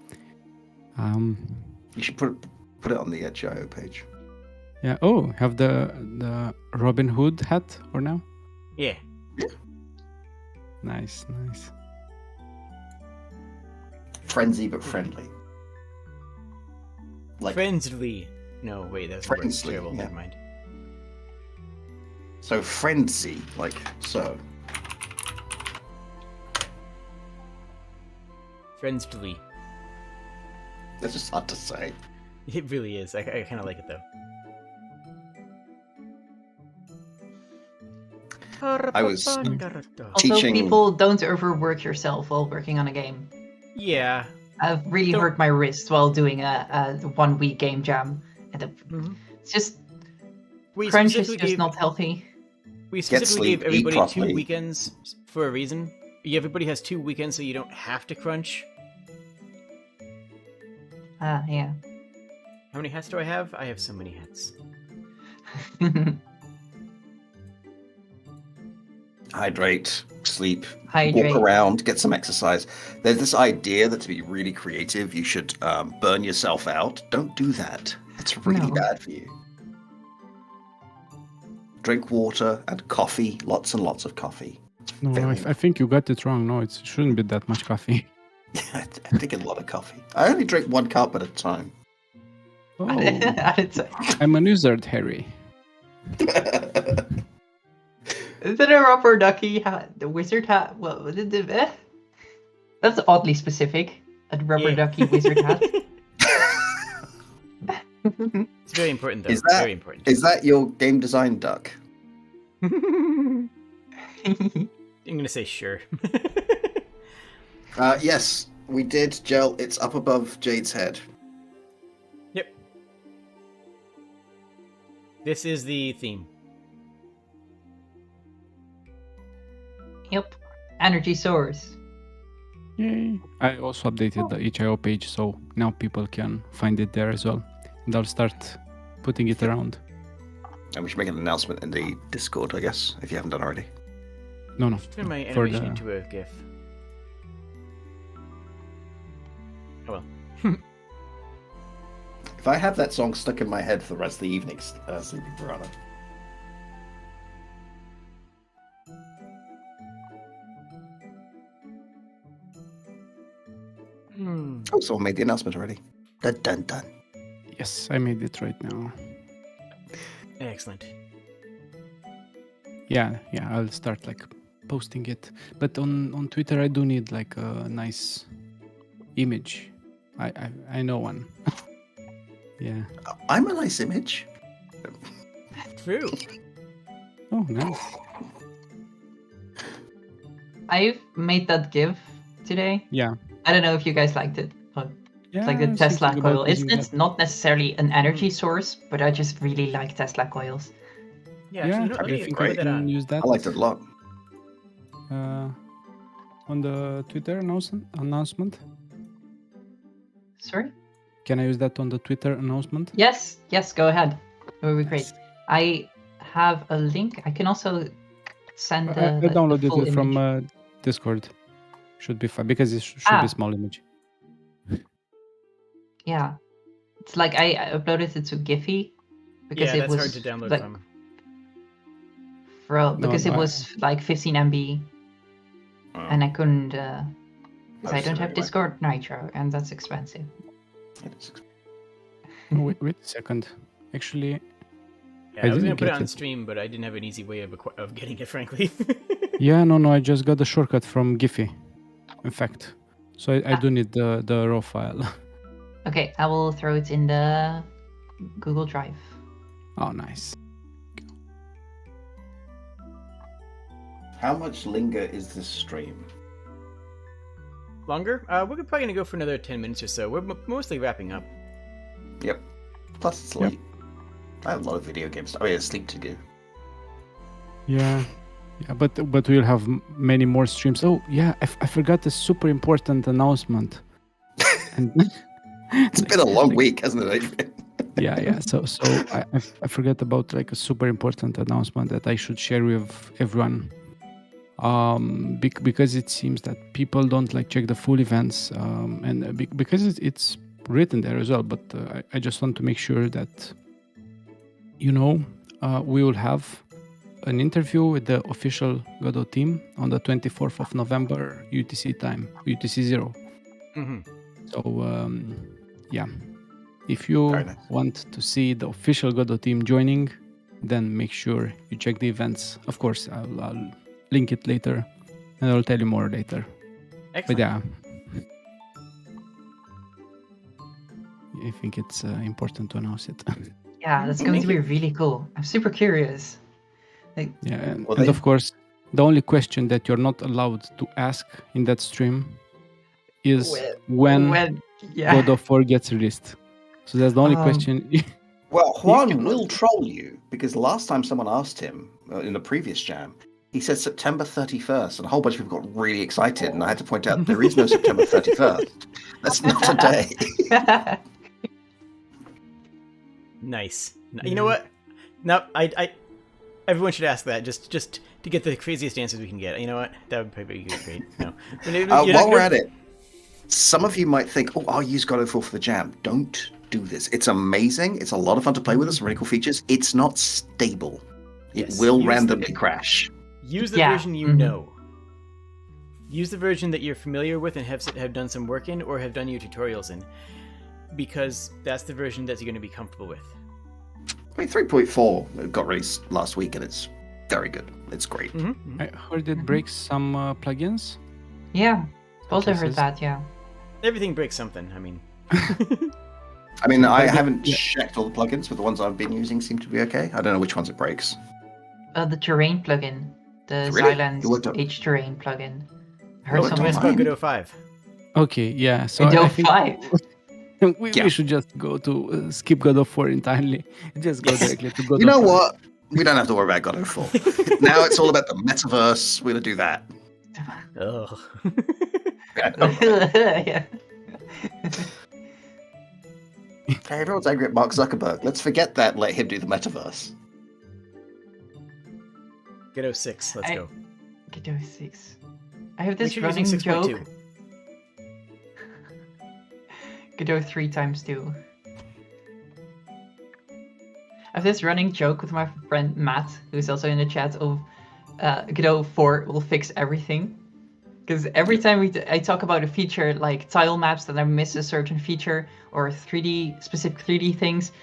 You should put it on the HIO page. Yeah. Oh, have the Robin Hood hat for now? Yeah. Nice. Frenzy but friendly. Like Friendly. No, wait, that's Friendly, terrible. yeah. Never mind. so frenzy, like so. Friendly. That's just hard to say. It really is. I kind of like it though. I was Also, Teaching- people don't overwork yourself while working on a game. Yeah. I've really Don't- hurt my wrist while doing a 1 week game jam. And it's just We crunch is specifically just gave, not healthy. we specifically sleep, gave eat everybody properly. 2 weekends for a reason. Everybody has 2 weekends, so you don't have to crunch. Yeah. How many hats do I have? I have so many hats. Hydrate, sleep, Hydrate. walk around, get some exercise. There's this idea that to be really creative, you should burn yourself out. Don't do that. It's really No. bad for you. Drink water and coffee, lots and lots of coffee. No, Very I think you got it wrong. No, it shouldn't be that much coffee. I drink a lot of coffee. I only drink 1 cup at a time. Oh, It's- I'm a wizard, Harry. Is it a rubber ducky hat? The wizard hat? Well, that's oddly specific. A rubber Yeah. ducky wizard hat. It's very important, though. Is that- Very important. Is that your game design duck? I'm gonna say sure. Yes, we did, Gel. It's up above Jade's head. Yep. This is the theme. Yep. Energy source. Yay. I also updated the HIO page, so now people can find it there as well. And I'll start putting it around. And we should make an announcement in the Discord, I guess, if you haven't done already. No. Turn my For animation the- into a GIF. Oh well. If I have that song stuck in my head for the rest of the evening, Sleeping Piranha. Oh, someone made the announcement already. Dun dun dun. Yes, I made it right now. Excellent. Yeah, I'll start like posting it. But on Twitter, I do need like a nice image. I know one. Yeah. I'm a nice image. True. Oh, nice. I've made that GIF today. Yeah. I don't know if you guys liked it, but Yeah. it's like the I was Tesla thinking about coil. It's, using it's that. not necessarily an energy source, but I just really like Tesla coils. Yeah, Yeah, actually, you know, I let me think put I that can on. use that. I liked it a lot. On the Twitter announcement. Sorry? Can I use that on the Twitter announcement? Yes, go ahead. It would be great. I have a link. I can also send I the downloaded full it from image. Discord. Should be fine because it should be small image. Yeah. It's like I uploaded it to Giphy because Yeah, it that's was hard to download like from. because it was like 15 MB and I couldn't because I don't have Discord Nitro and that's expensive. Wait a second. Actually, Yeah, I was gonna didn't put it get on stream, but I didn't have an easy way of getting it, frankly. Yeah, no, I just got the shortcut from Giphy. In fact, so I do need the raw file. Okay, I will throw it in the Google Drive. Oh, nice. How much longer is this stream? Longer? We're probably gonna go for another 10 minutes or so. We're mostly wrapping up. Yep. Plus it's late. I have a lot of video games. Oh yeah, sleep to do. Yeah, but we'll have many more streams. Oh yeah, I forgot a super important announcement. And it's been a long week, hasn't it, Adrian? yeah. So I forgot about like a super important announcement that I should share with everyone. Because it seems that people don't like check the full events, and because it's written there as well. But I just want to make sure that we will have an interview with the official Godot team on the 24th of November UTC time, UTC 0. Mm-hmm. So yeah, if you want to see the official Godot team joining, then make sure you check the events. Of course, I'll link it later, and I'll tell you more later. Excellent. But yeah, I think it's important to announce it. Yeah, that's going to be really cool. I'm super curious. Yeah, and of course, the only question that you're not allowed to ask in that stream is when Godot 4 gets released. So that's the only question. Well, Juan will troll you because last time someone asked him in the previous jam, he said September 31st, and a whole bunch of people got really excited, and I had to point out there is no September 31st. That's not a day. Nice. You know what? No, everyone should ask that just to get the craziest answers we can get. You know what? That would probably be great. No. While we're at it, some of you might think, "Oh, I'll use Godot 4 for the jam." Don't do this. It's amazing. It's a lot of fun to play with. Some really cool features. It's not stable. It will randomly crash. Use the version you know. Use the version that you're familiar with and have done some work in or have done your tutorials in, because that's the version that you're going to be comfortable with. I mean, 3.4 got released last week, and it's very good. It's great. Mm-hmm. I heard it breaks some plugins. Yeah, also heard that. Yeah. Everything breaks something. I mean. I haven't checked all the plugins, but the ones I've been using seem to be okay. I don't know which ones it breaks. The terrain plugin, the Silence H terrain plugin. I heard someone about Godot 5. Okay, yeah. So Godot I think 5. we should just go to skip Godot 4 entirely. Just go directly to Godot. You know 5. what? We don't have to worry about Godot 4. Now it's all about the metaverse. We're going to do that. Ugh. Yeah. Everyone's angry at Mark Zuckerberg. Let's forget that. Let him do the metaverse. Godot 6. Let's go. Godot 6. I have this running joke. Godot 3 times 2. I have this running joke with my friend Matt, who's also in the chat, of Godot 4 will fix everything. Because every time I talk about a feature like tile maps that I miss a certain feature or 3D specific 3D things,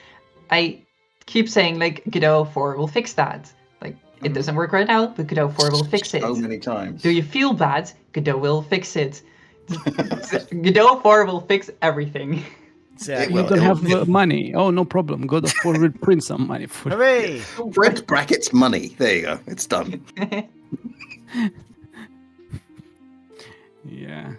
I keep saying like Godot 4 will fix that. Like it doesn't work right now, but Godot 4 will fix it. So many times. Do you feel bad? Godot will fix it. Godot 4 will fix everything. Exactly. You don't have money. Oh, no problem. Godot 4 will print some money for you. Hooray! Print brackets money. There you go. It's done. Yeah.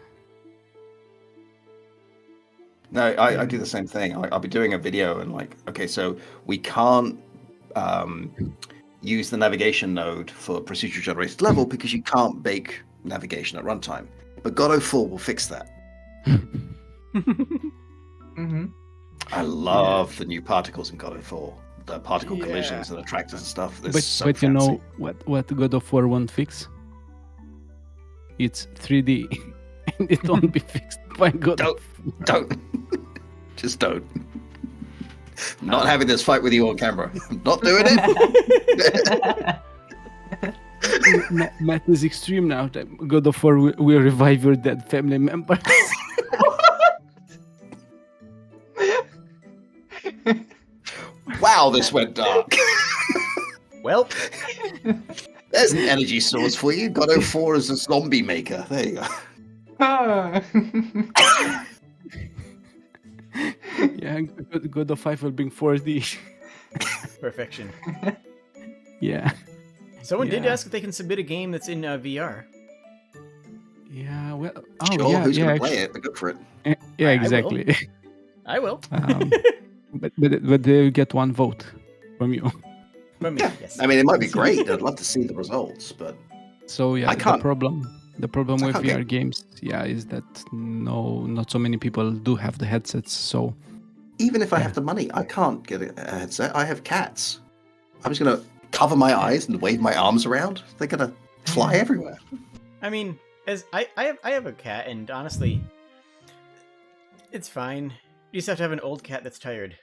No, I do the same thing. I'll be doing a video and like, okay, so we can't use the navigation node for procedure generated level because you can't bake navigation at runtime. But Godot 4 will fix that. Mm-hmm. I love the new particles in Godot 4. The particle collisions and attractors and stuff. They're so But you fancy. know what Godot 4 won't fix? It's 3D. And it won't be fixed by Godot. Don't. Just don't. I'm not having this fight with you on camera. I'm not doing it. Matt is extreme now. Godot 4 will revive your dead family members. Wow, this went dark. Well, There's an energy source for you. Godot 4 is a zombie maker. There you go. Yeah, Godot 5 will bring 4D. perfection. Yeah. Someone did Yeah. ask if they can submit a game that's in VR. Yeah, well, Sure, who's yeah, going to play it? But go for it. yeah, I will. exactly. I will. But they will get one vote from you. From me, yes. I mean, it might be great. I'd love to see the results, but So yeah, I can't- the problem I with can't VR get- games, is that not so many people do have the headsets. So even if I have the money, I can't get a headset. I have cats. I'm just going to cover my eyes and wave my arms around. They're going to fly everywhere. I mean, as I have a cat, and honestly, it's fine. You just have to have an old cat that's tired.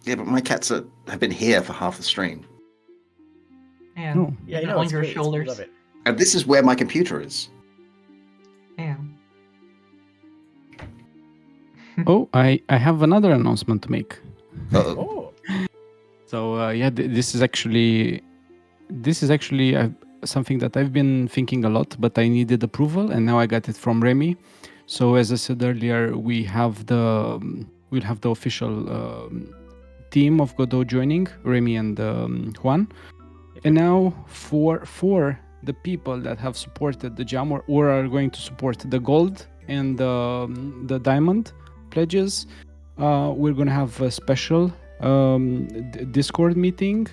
Yeah, but my cats have been here for half the stream. Yeah. no. Yeah, I And know. on It's your great. shoulders. I love it. And this is where my computer is. Yeah. Oh, I have another announcement to make. Uh-oh. Oh, So this is actually something that I've been thinking a lot, but I needed approval, and now I got it from Remy. So as I said earlier, we'll have the official team of Godot joining, Remy and Juan. And now for the people that have supported the jam or are going to support the gold and the diamond pledges, we're going to have a special Discord meeting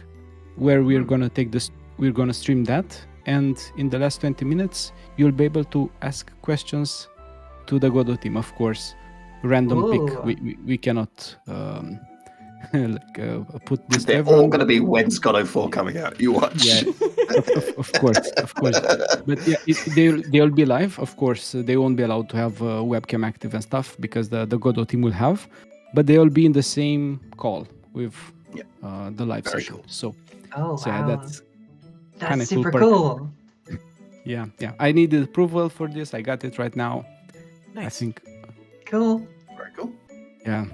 where we're going to stream that, and in the last 20 minutes you'll be able to ask questions to the Godot team, of course. Random pick. Ooh. We cannot put this to They're everyone. all going to be when's Godot 4 coming out. You watch. Yeah, of course. But yeah, they'll be live. Of course, they won't be allowed to have webcam active and stuff because the Godot team will have, but they'll be in the same call with the live Very session. cool. So Oh, wow. yeah, that's kinda That's cool super perk. cool. yeah. I needed approval for this. I got it right now. nice. I think Cool. Very cool. yeah.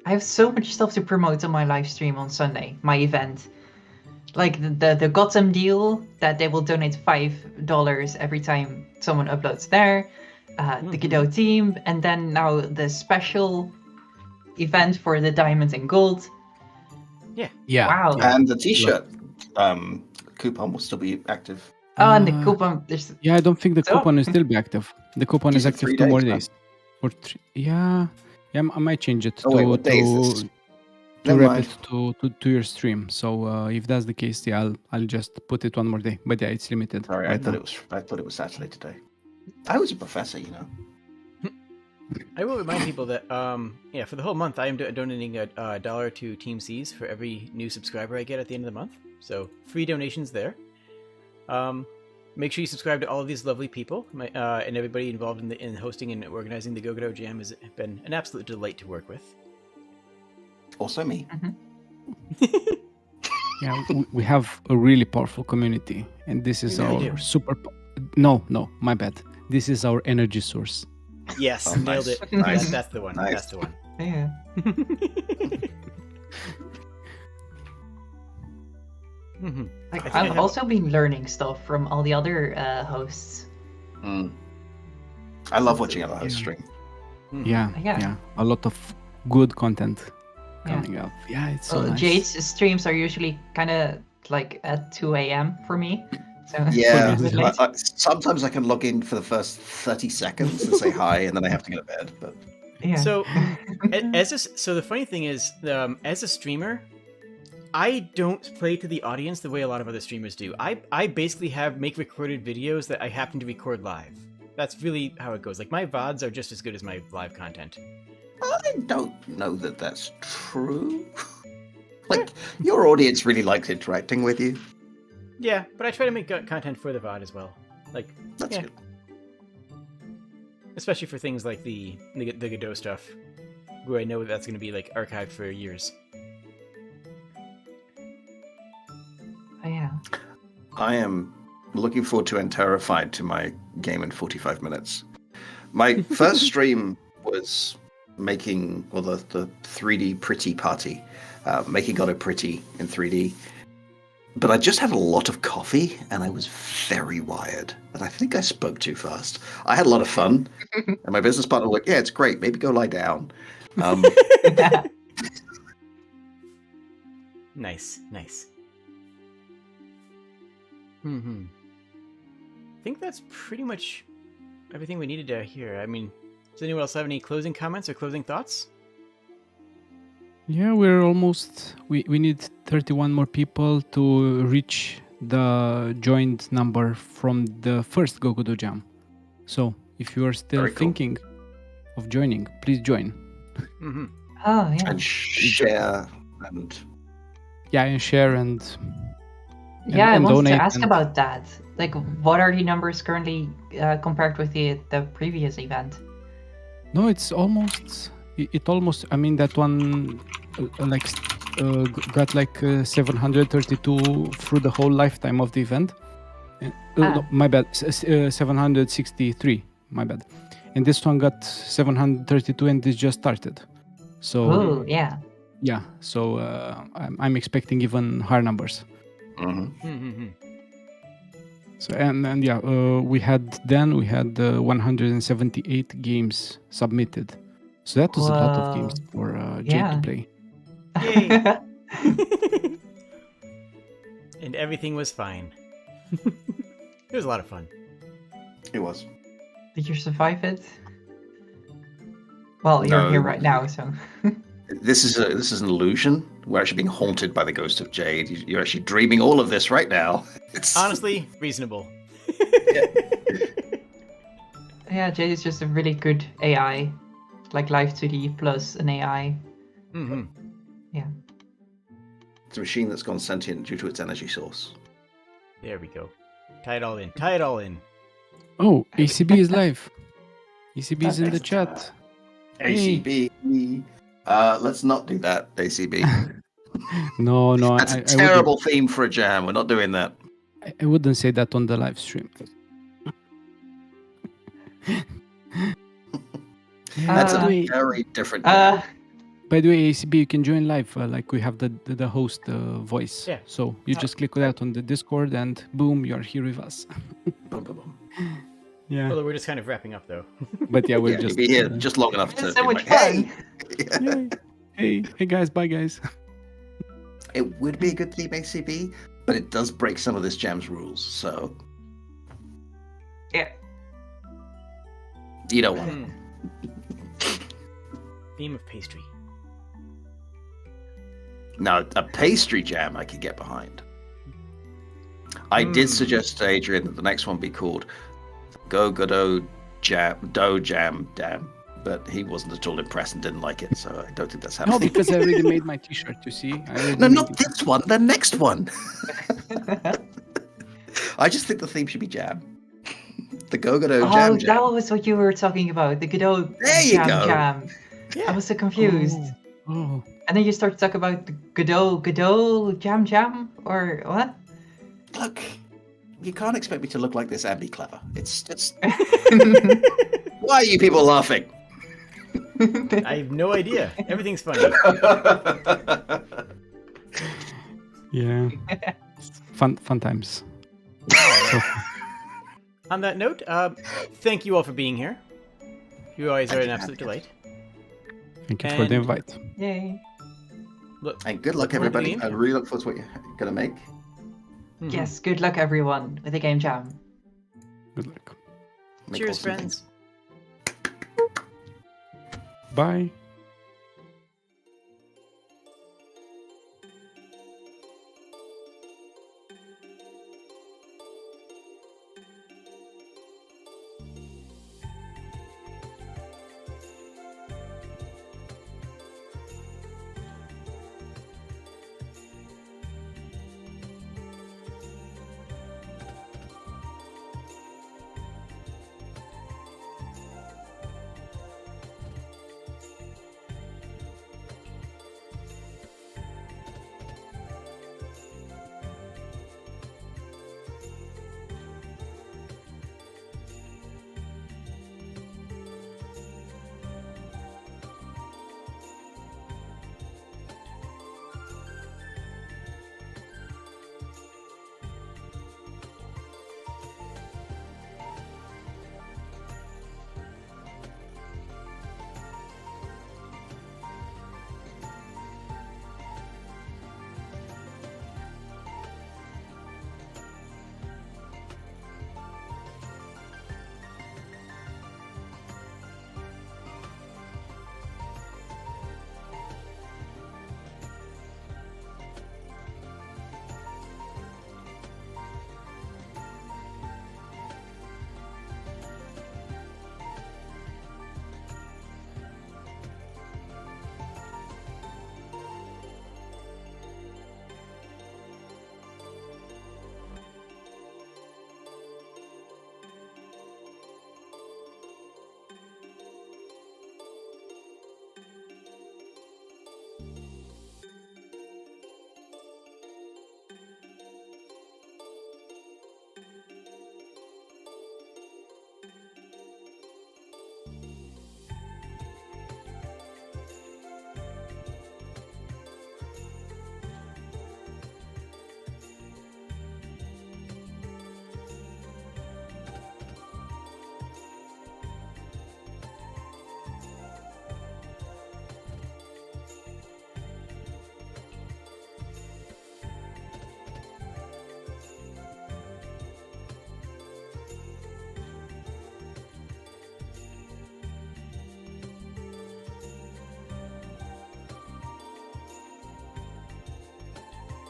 I have so much stuff to promote on my live stream on Sunday, my event. Like the Gotham deal that they will donate $5 every time someone uploads there, the Godot team, and then now the special event for the diamonds and gold. Yeah. Wow. And the t-shirt coupon will still be active. Oh, and the coupon. There's Yeah, I don't think the So- coupon will still be active. The coupon Just is for active 3 2 more days, days. Or 3. Yeah, I might change it Oh, wait, what day is this? to Never wrap mind. it to your stream. So if that's the case, I'll just put it one more day. But yeah, it's limited. Sorry, right I thought now. it was Saturday today. I was a professor, you know. I will remind people that, for the whole month, I am donating a dollar to Team C's for every new subscriber I get at the end of the month. So, free donations there. Make sure you subscribe to all of these lovely people, and everybody involved in hosting and organizing the Godot Jam has been an absolute delight to work with. Also me. Yeah, we have a really powerful community, and this is We really our do. super. No, my bad. This is our energy source. Yes, Oh, nailed nice. it. Nice. That's the one. Nice. That's the one. Yeah. Mhm. Like, I think I I've have- also been learning stuff from all the other hosts. Mm. I love watching other hosts stream. Mhm. Yeah. A lot of good content Yeah. coming up. Yeah, it's so Well, nice. Jade's streams are usually kind of like at 2 a.m. for me. So Yeah, it's a bit late. sometimes I can log in for the first 30 seconds and say hi, and then I have to go to bed. But Yeah. So, so the funny thing is, as a streamer, I don't play to the audience the way a lot of other streamers do. I basically make recorded videos that I happen to record live. That's really how it goes. Like, my VODs are just as good as my live content. I don't know that that's true. Like, your audience really likes interacting with you. Yeah, but I try to make content for the VOD as well. Like, That's yeah. good. Especially for things like the Godot stuff, where I know that's going to be like archived for years. Oh, yeah. I am looking forward to and terrified to my game in 45 minutes. My first stream was making, well, the 3D pretty party, making Godot pretty in 3D. But I just had a lot of coffee and I was very wired. And I think I spoke too fast. I had a lot of fun. And my business partner was like, yeah, it's great. Maybe go lie down. Nice. I think that's pretty much everything we needed to hear. I mean, does anyone else have any closing comments or closing thoughts? Yeah, we're almost. We need 31 more people to reach the joined number from the first Godot Jam. So if you are still Very cool. thinking of joining, please join. Mm-hmm. Oh, yeah. And share and And share and Yeah, I and wanted to donate ask and- about that. Like, what are the numbers currently compared with the previous event? No, it's almost. It almost. I mean, that one got like 732 through the whole lifetime of the event. No, my bad. 763. My bad. And this one got 732, and this just started. So Oh, yeah. yeah. So I'm expecting even higher numbers. Mm-hmm. So and yeah, we had 178 games submitted. So that was a lot of games for Jade Yeah. to play. Yay. And everything was fine. It was a lot of fun. it was. Did you survive it? Well, you're No. here right now, so. This is an illusion. We're actually being haunted by the ghost of Jade. You're actually dreaming all of this right now. It's Honestly, reasonable. Yeah, Jade is just a really good AI. Like Live 2D plus an AI. Mm-hmm. It's a machine that's gone sentient due to its energy source. There we go. Tie it all in. Tie it all in. Oh, ACB is live. ACB is in the chat. ACB. Let's not do that, ACB. No, That's a I terrible theme for a jam. We're not doing that. I wouldn't say that on the live stream. That's a Wait. very different jam. By the way, ACB, you can join live. Like we have the host voice. Yeah. So you just click that on the Discord, and boom, you are here with us. Boom, boom, boom. Yeah. Although we're just kind of wrapping up, though. But yeah, we're Yeah, just you'll be here just long enough to It's so be much like, fun. hey. hey guys, bye guys. It would be a good theme, ACB, but it does break some of this jam's rules, so Yeah. you don't want it. Theme of pastry. Now, a pastry jam I could get behind. I did suggest to Adrian that the next one be called Godot Jam, but he wasn't at all impressed and didn't like it, so I don't think that's No, happening. because I already made my T-shirt. You see? I already No, made not it. this one, the next one. I just think the theme should be jam. The Godot Oh, Jam that Jam. was what you were talking about. The Godot There you Jam go. Jam. I was so confused. Oh. And then you start to talk about the Godot Jam Jam? Or what? Look, you can't expect me to look like this and be clever. It's just. Why are you people laughing? I have no idea. Everything's funny. Yeah. Fun times. So, On that note, thank you all for being here. You always are an absolute delight. thank you for the And- invite. Yay. Look, And good luck, forward to the everybody. game I jam. really look forward to what you're going to make. Mhm. Yes, good luck everyone with the game jam. Good luck. Make Cheers, awesome friends. things. Bye.